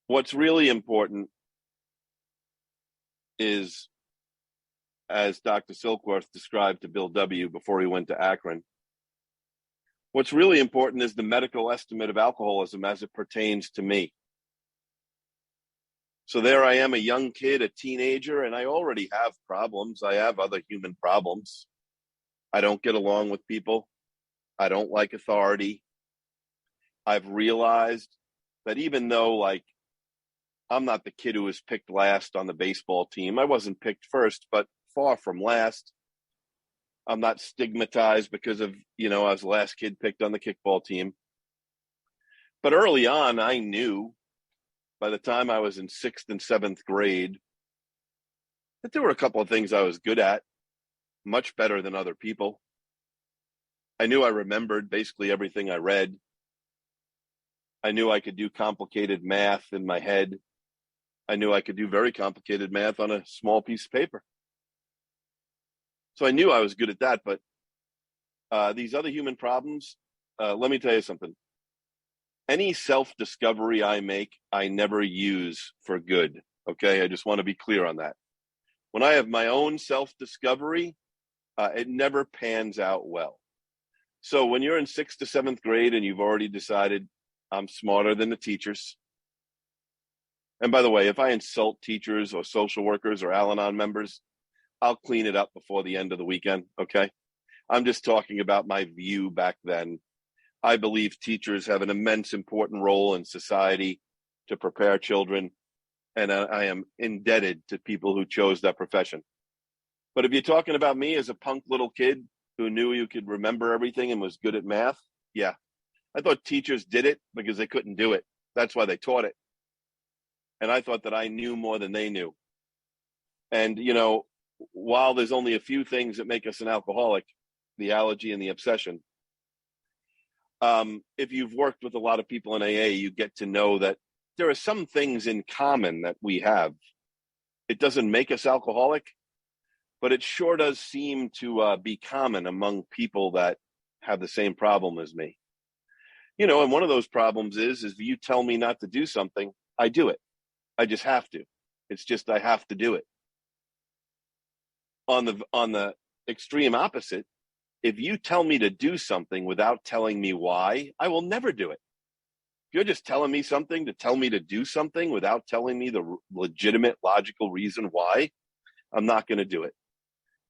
What's really important is, as Dr. Silkworth described to Bill W. before he went to Akron, what's really important is the medical estimate of alcoholism as it pertains to me. So there I am, a young kid, a teenager, and I already have problems. I have other human problems. I don't get along with people. I don't like authority. I've realized that even though, I'm not the kid who was picked last on the baseball team. I wasn't picked first, but far from last. I'm not stigmatized because of, I was the last kid picked on the kickball team. But early on, I knew by the time I was in 6th and 7th grade that there were a couple of things I was good at, much better than other people. I knew I remembered basically everything I read. I knew I could do complicated math in my head. I knew I could do very complicated math on a small piece of paper. So I knew I was good at that, but these other human problems, let me tell you something. Any self-discovery I make, I never use for good, okay? I just want to be clear on that. When I have my own self-discovery, it never pans out well. So when you're in 6th to 7th grade and you've already decided I'm smarter than the teachers, and by the way, if I insult teachers or social workers or Al-Anon members, I'll clean it up before the end of the weekend, okay? I'm just talking about my view back then. I believe teachers have an immense important role in society to prepare children, and I am indebted to people who chose that profession. But if you're talking about me as a punk little kid who knew you could remember everything and was good at math, yeah. I thought teachers did it because they couldn't do it. That's why they taught it. And I thought that I knew more than they knew. And, while there's only a few things that make us an alcoholic, the allergy and the obsession, if you've worked with a lot of people in AA, you get to know that there are some things in common that we have. It doesn't make us alcoholic, but it sure does seem to be common among people that have the same problem as me. And one of those problems is if you tell me not to do something, I do it. I just have to. It's just I have to do it. On the extreme opposite, if you tell me to do something without telling me why, I will never do it. If you're just telling me something to tell me to do something without telling me the legitimate, logical reason why, I'm not going to do it.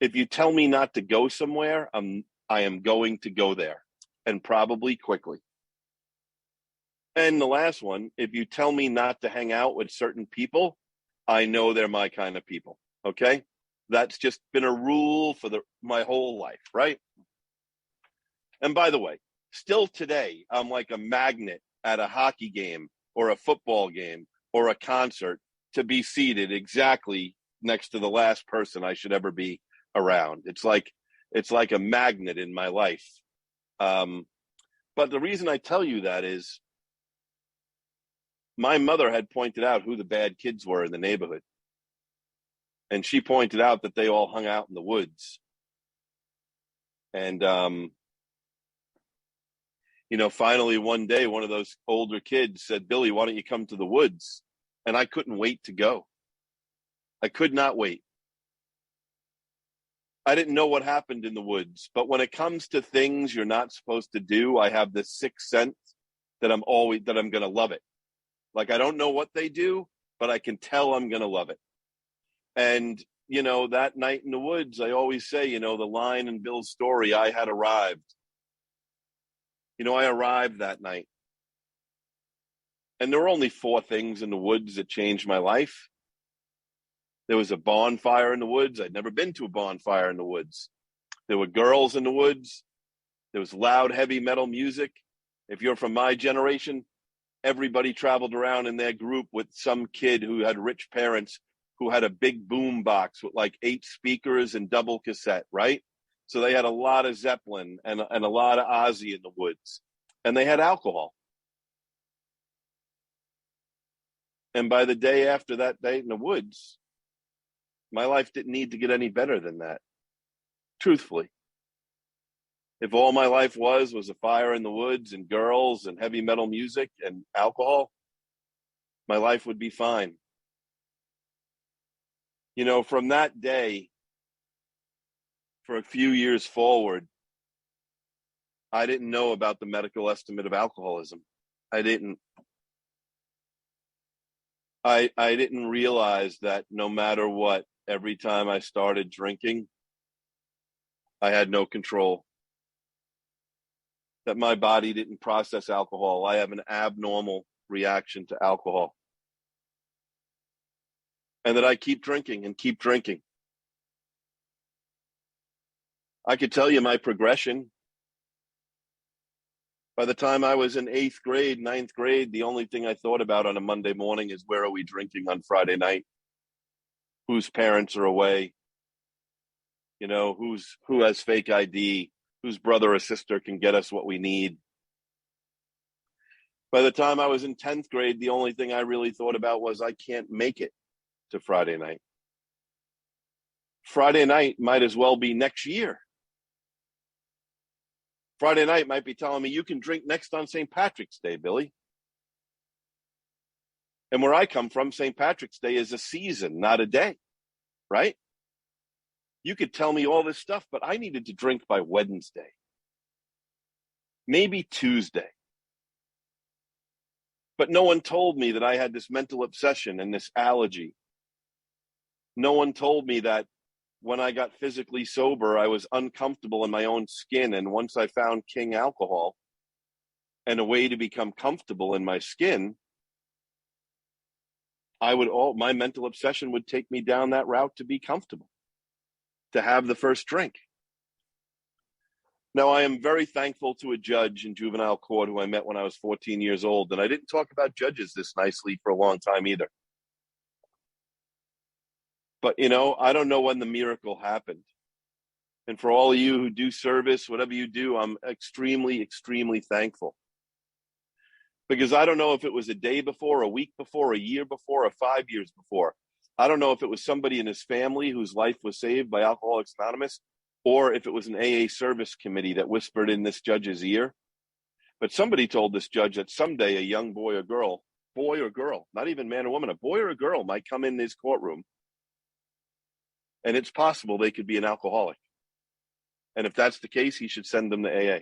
If you tell me not to go somewhere, I am going to go there, and probably quickly. And the last one, if you tell me not to hang out with certain people, I know they're my kind of people, okay? That's just been a rule for my whole life, right? And by the way, still today, I'm like a magnet at a hockey game or a football game or a concert to be seated exactly next to the last person I should ever be around. It's like a magnet in my life. But the reason I tell you that is my mother had pointed out who the bad kids were in the neighborhood. And she pointed out that they all hung out in the woods. And, finally one day, one of those older kids said, "Billy, why don't you come to the woods?" And I couldn't wait to go. I could not wait. I didn't know what happened in the woods, but when it comes to things you're not supposed to do, I have this sixth sense that I'm going to love it. Like, I don't know what they do, but I can tell I'm going to love it. And, that night in the woods, I always say, the line in Bill's story, I had arrived. I arrived that night. And there were only 4 things in the woods that changed my life. There was a bonfire in the woods. I'd never been to a bonfire in the woods. There were girls in the woods. There was loud, heavy metal music. If you're from my generation, everybody traveled around in their group with some kid who had rich parents who had a big boom box with like 8 speakers and double cassette, right? So they had a lot of Zeppelin and a lot of Ozzy in the woods, and they had alcohol. And by the day after that day in the woods, my life didn't need to get any better than that, truthfully. If all my life was a fire in the woods and girls and heavy metal music and alcohol, my life would be fine. You know, from that day, for a few years forward, I didn't know about the medical estimate of alcoholism. I didn't realize that no matter what, every time I started drinking, I had no control. That my body didn't process alcohol. I have an abnormal reaction to alcohol. And that I keep drinking and keep drinking. I could tell you my progression. By the time I was in 8th grade, 9th grade, the only thing I thought about on a Monday morning is where are we drinking on Friday night? Whose parents are away? You know, who has fake ID? Whose brother or sister can get us what we need? By the time I was in 10th grade, the only thing I really thought about was I can't make it to Friday night. Friday night might as well be next year. Friday night might be telling me you can drink next on St. Patrick's Day, Billy. And where I come from, St. Patrick's Day is a season, not a day, right? You could tell me all this stuff, but I needed to drink by Wednesday, maybe Tuesday. But no one told me that I had this mental obsession and this allergy. No one told me that when I got physically sober, I was uncomfortable in my own skin. And once I found King alcohol and a way to become comfortable in my skin, my mental obsession would take me down that route to be comfortable, to have the first drink. Now, I am very thankful to a judge in juvenile court who I met when I was 14 years old. And I didn't talk about judges this nicely for a long time either. But, you know, I don't know when the miracle happened. And for all of you who do service, whatever you do, I'm extremely, extremely thankful. Because I don't know if it was a day before, a week before, a year before, or 5 years before. I don't know if it was somebody in his family whose life was saved by Alcoholics Anonymous, or if it was an AA service committee that whispered in this judge's ear. But somebody told this judge that someday a young boy or girl, not even man or woman, a boy or a girl might come in his courtroom. And it's possible they could be an alcoholic. And if that's the case, he should send them to AA.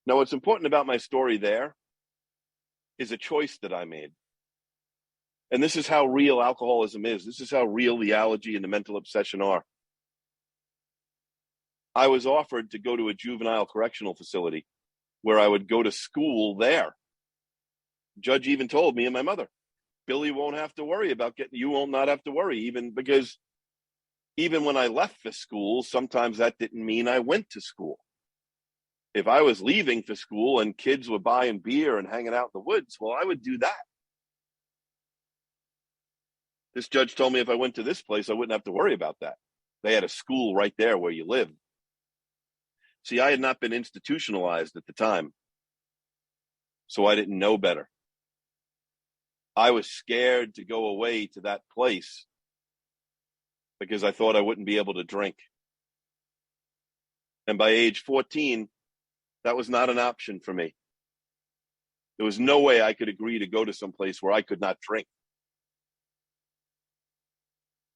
Now, what's important about my story there is a choice that I made. And this is how real alcoholism is. This is how real the allergy and the mental obsession are. I was offered to go to a juvenile correctional facility where I would go to school there. Judge even told me and my mother, Billy won't have to worry about you will not have to worry, even when I left for school, sometimes that didn't mean I went to school. If I was leaving for school and kids were buying beer and hanging out in the woods, well, I would do that. This judge told me if I went to this place, I wouldn't have to worry about that. They had a school right there where you lived. See, I had not been institutionalized at the time, so I didn't know better. I was scared to go away to that place because I thought I wouldn't be able to drink. And by age 14, that was not an option for me. There was no way I could agree to go to some place where I could not drink.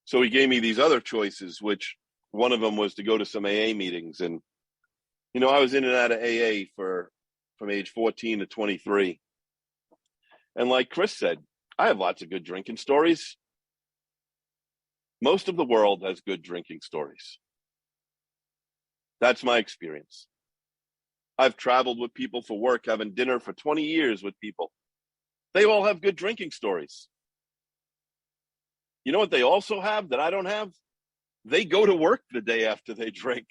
So he gave me these other choices, which one of them was to go to some AA meetings. And, you know, I was in and out of AA from age 14 to 23. And like Chris said, I have lots of good drinking stories. Most of the world has good drinking stories. That's my experience. I've traveled with people for work, having dinner for 20 years with people. They all have good drinking stories. You know what they also have that I don't have? They go to work the day after they drink.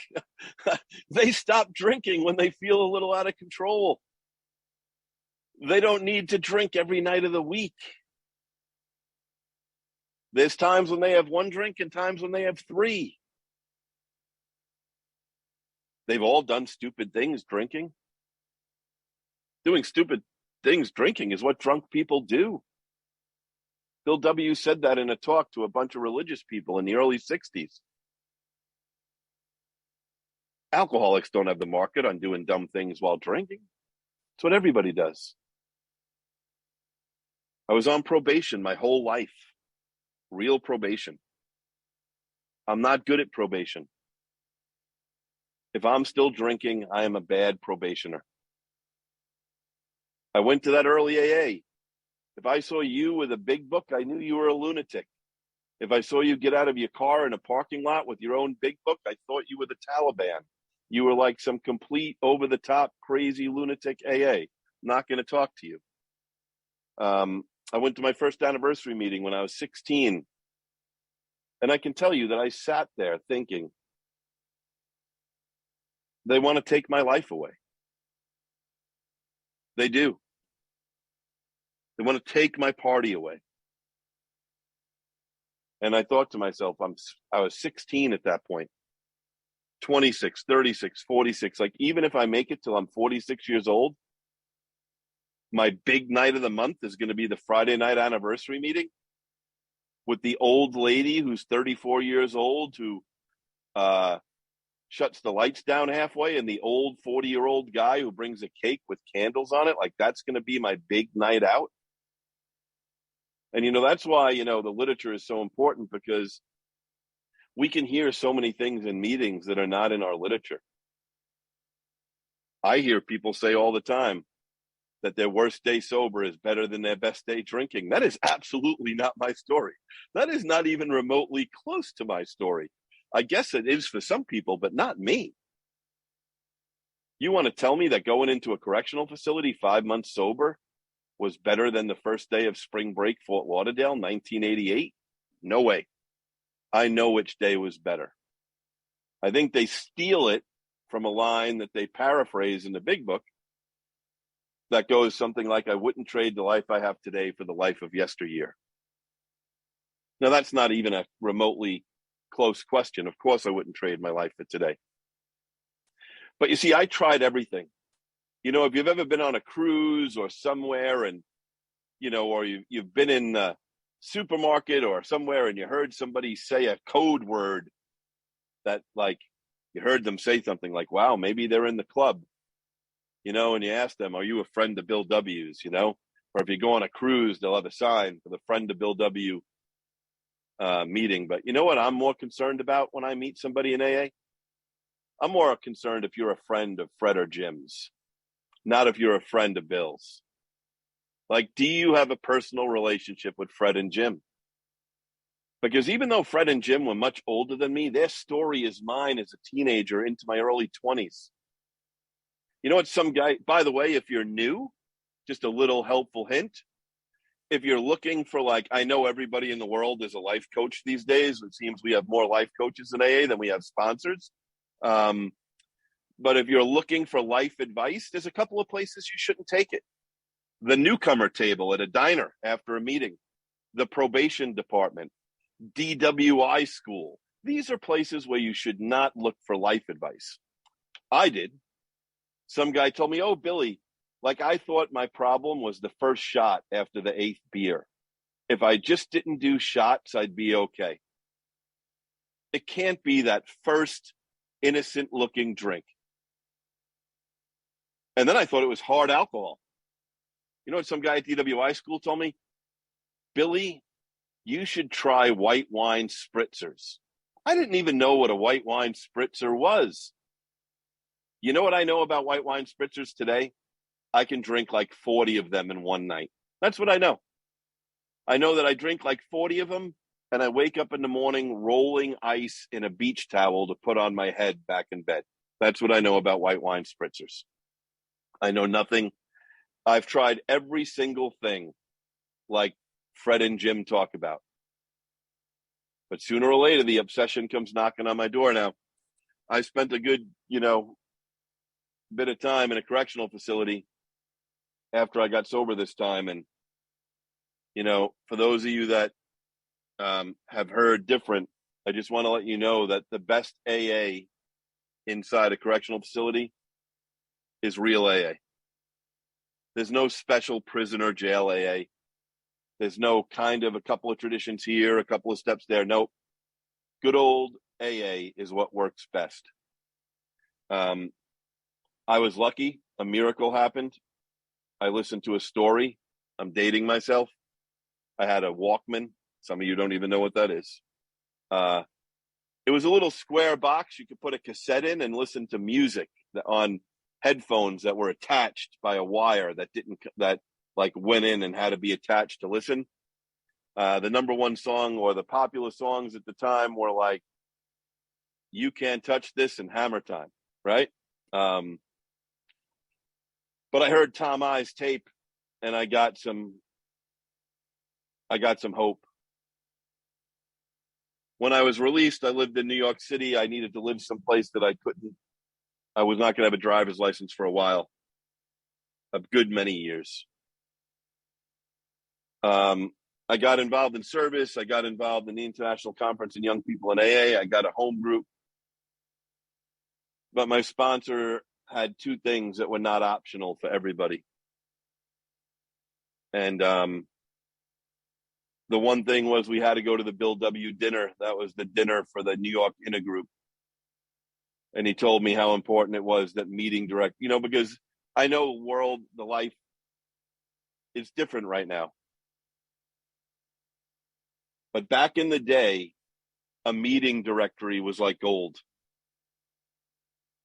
They stop drinking when they feel a little out of control. They don't need to drink every night of the week. There's times when they have one drink and times when they have three. They've all done stupid things drinking. Doing stupid things drinking is what drunk people do. Bill W. said that in a talk to a bunch of religious people in the early 60s. Alcoholics don't have the market on doing dumb things while drinking. It's what everybody does. I was on probation my whole life. Real probation. I'm not good at probation. If I'm still drinking, I am a bad probationer. I went to that early AA. If I saw you with a big book, I knew you were a lunatic. If I saw you get out of your car in a parking lot with your own big book, I thought you were the Taliban. You were like some complete over-the-top crazy lunatic AA. I'm not going to talk to you. I went to my first anniversary meeting when I was 16. And I can tell you that I sat there thinking, they want to take my life away. They do. They want to take my party away. And I thought to myself, I was 16 at that point, 26, 36, 46. Like, even if I make it till I'm 46 years old, my big night of the month is going to be the Friday night anniversary meeting with the old lady who's 34 years old, who shuts the lights down halfway, and the old 40-year-old guy who brings a cake with candles on it. Like, that's going to be my big night out. And, that's why, the literature is so important, because we can hear so many things in meetings that are not in our literature. I hear people say all the time that their worst day sober is better than their best day drinking. That is absolutely not my story. That is not even remotely close to my story. I guess it is for some people, but not me. You want to tell me that going into a correctional facility 5 months sober was better than the first day of spring break, Fort Lauderdale, 1988? No way. I know which day was better. I think they steal it from a line that they paraphrase in the big book that goes something like, I wouldn't trade the life I have today for the life of yesteryear. Now, that's not even a remotely close question. Of course, I wouldn't trade my life for today. But you see, I tried everything. If you've ever been on a cruise or somewhere, and, or you've been in a supermarket or somewhere and you heard somebody say a code word that, like, you heard them say something like, wow, maybe they're in the club, and you ask them, are you a friend of Bill W's, or if you go on a cruise, they'll have a sign for the friend of Bill W meeting. But you know what I'm more concerned about when I meet somebody in AA? I'm more concerned if you're a friend of Fred or Jim's, not if you're a friend of Bill's. Like, do you have a personal relationship with Fred and Jim? Because even though Fred and Jim were much older than me, their story is mine as a teenager into my early 20s. You know what, some guy, by the way, if you're new, just a little helpful hint. If you're looking for, like, I know everybody in the world is a life coach these days. It seems we have more life coaches in AA than we have sponsors. But if you're looking for life advice, there's a couple of places you shouldn't take it. The newcomer table at a diner after a meeting, the probation department, DWI school. These are places where you should not look for life advice. I did. Some guy told me, oh, Billy, like, I thought my problem was the first shot after the 8th beer. If I just didn't do shots, I'd be okay. It can't be that first innocent looking drink. And then I thought it was hard alcohol. You know what some guy at DWI school told me? Billy, you should try white wine spritzers. I didn't even know what a white wine spritzer was. You know what I know about white wine spritzers today? I can drink like 40 of them in one night. That's what I know. I know that I drink like 40 of them, and I wake up in the morning rolling ice in a beach towel to put on my head back in bed. That's what I know about white wine spritzers. I know nothing. I've tried every single thing like Fred and Jim talk about. But sooner or later, the obsession comes knocking on my door. Now, I spent a good, bit of time in a correctional facility after I got sober this time. And, for those of you that have heard different, I just want to let you know that the best AA inside a correctional facility is real AA. There's no special prisoner jail AA. There's no kind of a couple of traditions here, a couple of steps there. Nope. Good old AA is what works best. I was lucky. A miracle happened. I listened to a story. I'm dating myself. I had a Walkman. Some of you don't even know what that is. It was a little square box you could put a cassette in and listen to music on headphones that were attached by a wire that went in and had to be attached to listen. The number one song, or the popular songs at the time, were like "You Can't Touch This" and "Hammer Time," right? But I heard Tom I's tape, and I got some hope. When I was released, I lived in New York City. I needed to live someplace that I was not going to have a driver's license for a while, a good many years. I got involved in service. I got involved in the International Conference of Young People in AA. I got a home group. But my sponsor had two things that were not optional for everybody. And the one thing was we had to go to the Bill W. dinner. That was the dinner for the New York Inner Group. And he told me how important it was that meeting direct, because I know the life is different right now. But back in the day, a meeting directory was like gold.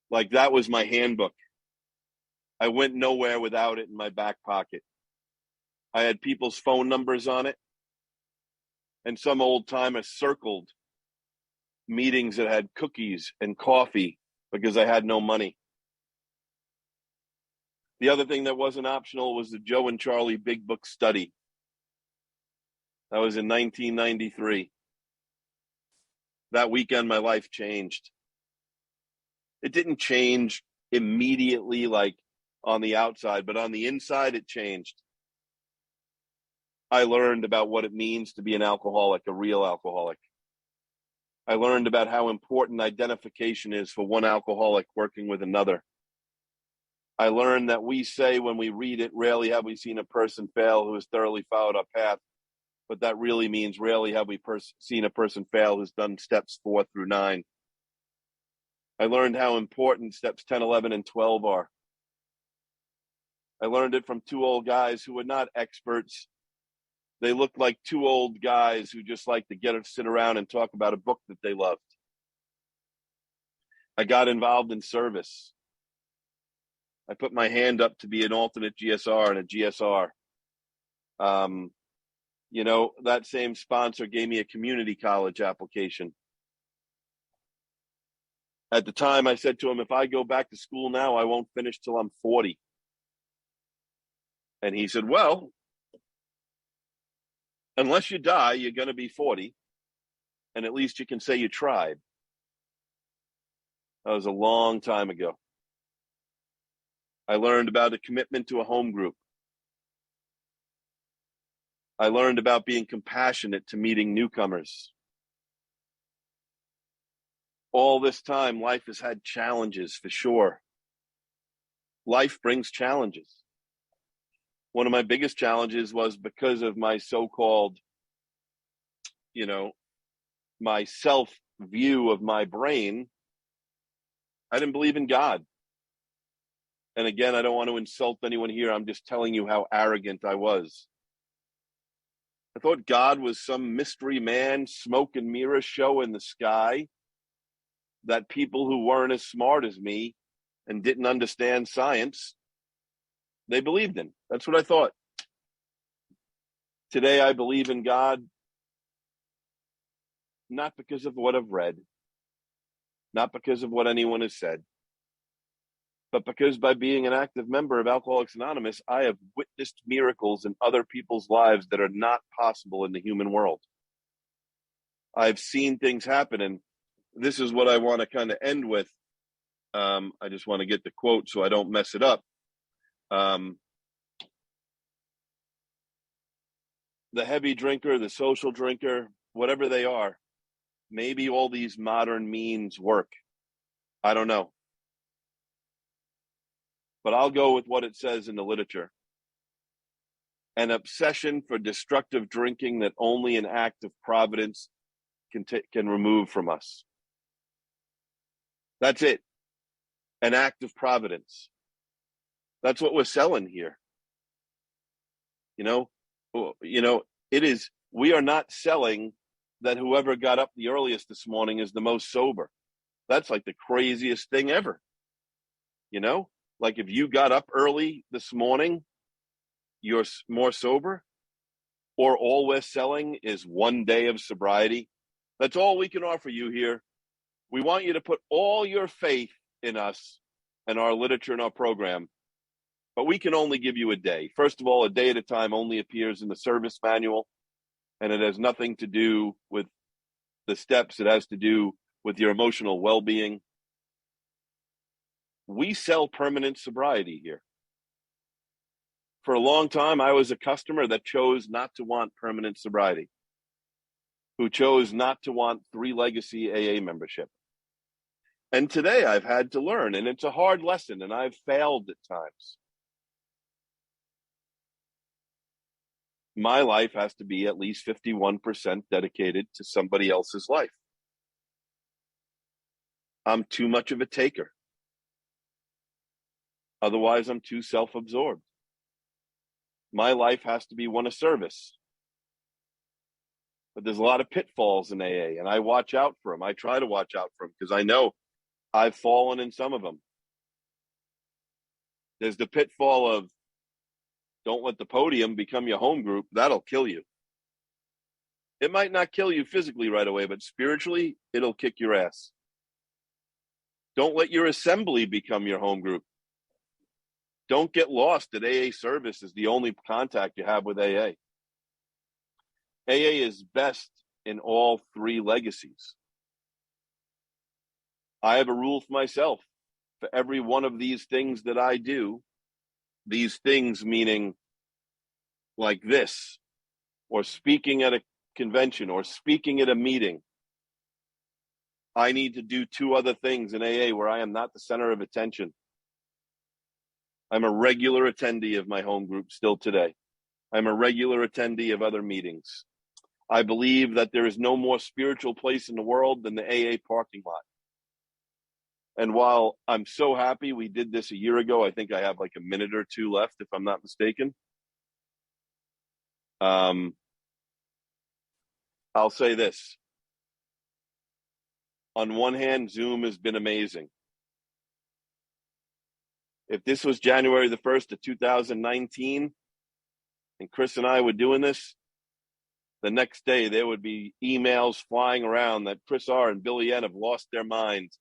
Like that was my handbook. I went nowhere without it in my back pocket. I had people's phone numbers on it. And some old timer circled meetings that had cookies and coffee because I had no money. The other thing that wasn't optional was the Joe and Charlie Big Book study. That was in 1993. That weekend, my life changed. It didn't change immediately, like on the outside, but on the inside, it changed. I learned about what it means to be an alcoholic, a real alcoholic. I learned about how important identification is for one alcoholic working with another. I learned that we say when we read it, rarely have we seen a person fail who has thoroughly followed our path. But that really means rarely have we seen a person fail who's done steps 4 through 9. I learned how important steps 10, 11, and 12 are. I learned it from two old guys who were not experts. They looked like two old guys who just like to sit around and talk about a book that they loved. I got involved in service. I put my hand up to be an alternate GSR and a GSR. That same sponsor gave me a community college application. At the time, I said to him, if I go back to school now, I won't finish till I'm 40. And he said, well, unless you die, you're going to be 40. And at least you can say you tried. That was a long time ago. I learned about a commitment to a home group. I learned about being compassionate to meeting newcomers. All this time, life has had challenges for sure. Life brings challenges. One of my biggest challenges was because of my so-called, my self-view of my brain, I didn't believe in God. And again, I don't want to insult anyone here. I'm just telling you how arrogant I was. I thought God was some mystery man, smoke and mirror show in the sky that people who weren't as smart as me and didn't understand science, they believed in. That's what I thought. Today, I believe in God, not because of what I've read, not because of what anyone has said, but because by being an active member of Alcoholics Anonymous, I have witnessed miracles in other people's lives that are not possible in the human world. I've seen things happen, and this is what I want to kind of end with. I just want to get the quote so I don't mess it up. The heavy drinker, the social drinker, whatever they are, maybe all these modern means work. I don't know. But I'll go with what it says in the literature. An obsession for destructive drinking that only an act of providence can remove from us. That's it. An act of providence. That's what we're selling here. It is, we are not selling that whoever got up the earliest this morning is the most sober. That's like the craziest thing ever. Like if you got up early this morning, you're more sober, or all we're selling is 1 day of sobriety. That's all we can offer you here. We want you to put all your faith in us and our literature and our program, but we can only give you a day. First of all, a day at a time only appears in the service manual, and it has nothing to do with the steps. It has to do with your emotional well-being. We sell permanent sobriety here. For a long time, I was a customer that chose not to want permanent sobriety, who chose not to want 3 Legacy AA membership. And today I've had to learn, and it's a hard lesson, and I've failed at times. My life has to be at least 51% dedicated to somebody else's life. I'm too much of a taker. Otherwise, I'm too self-absorbed. My life has to be one of service. But there's a lot of pitfalls in AA, and I watch out for them. I try to watch out for them because I know I've fallen in some of them. There's the pitfall of don't let the podium become your home group. That'll kill you. It might not kill you physically right away, but spiritually, it'll kick your ass. Don't let your assembly become your home group. Don't get lost that AA service is the only contact you have with AA. AA is best in all 3 legacies. I have a rule for myself. For every one of these things that I do, these things meaning like this, or speaking at a convention, or speaking at a meeting, I need to do 2 other things in AA where I am not the center of attention. I'm a regular attendee of my home group still today. I'm a regular attendee of other meetings. I believe that there is no more spiritual place in the world than the AA parking lot. And while I'm so happy we did this a year ago, I think I have like a minute or 2 left, if I'm not mistaken. I'll say this. On one hand, Zoom has been amazing. If this was January the 1st of 2019, and Chris and I were doing this, the next day there would be emails flying around that Chris R. and Billy N. have lost their minds.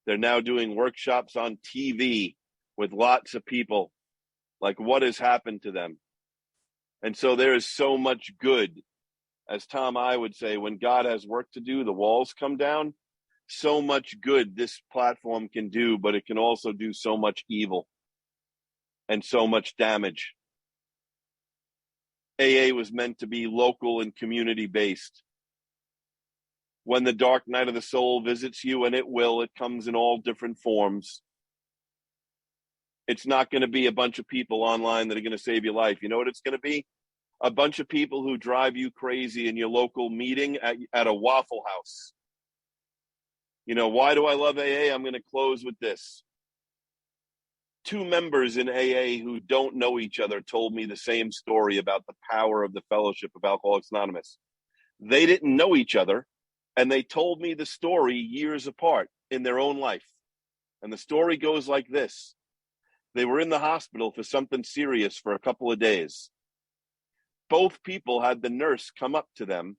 They're now doing workshops on TV with lots of people. Like, what has happened to them? And so there is so much good. As Tom I would say, when God has work to do, the walls come down. So much good this platform can do, but it can also do so much evil and so much damage. AA was meant to be local and community-based. When the dark night of the soul visits you, and it will, it comes in all different forms. It's not going to be a bunch of people online that are going to save your life. You know what it's going to be? A bunch of people who drive you crazy in your local meeting at a Waffle House. Why do I love AA? I'm going to close with this. 2 members in AA who don't know each other told me the same story about the power of the Fellowship of Alcoholics Anonymous. They didn't know each other, and they told me the story years apart in their own life. And the story goes like this. They were in the hospital for something serious for a couple of days. Both people had the nurse come up to them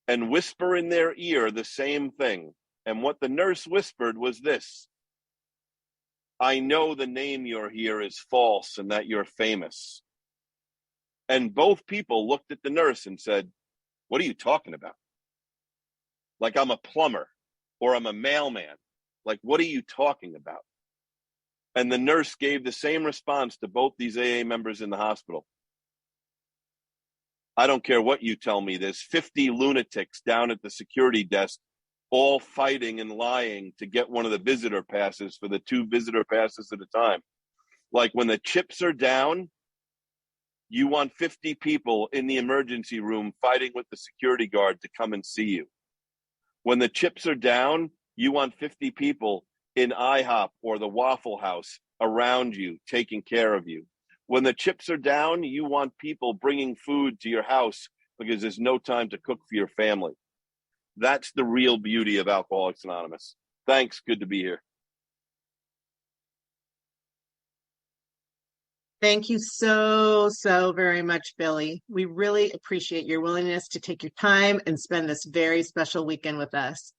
and whisper in their ear the same thing. And what the nurse whispered was this: I know the name you're here is false and that you're famous. And both people looked at the nurse and said, what are you talking about? Like I'm a plumber or I'm a mailman. Like, what are you talking about? And the nurse gave the same response to both these AA members in the hospital. I don't care what you tell me. There's 50 lunatics down at the security desk all fighting and lying to get one of the visitor passes for the 2 visitor passes at a time. Like when the chips are down, you want 50 people in the emergency room fighting with the security guard to come and see you. When the chips are down, you want 50 people in IHOP or the Waffle House around you, taking care of you. When the chips are down, you want people bringing food to your house because there's no time to cook for your family. That's the real beauty of Alcoholics Anonymous. Thanks. Good to be here. Thank you so very much, Billy. We really appreciate your willingness to take your time and spend this very special weekend with us.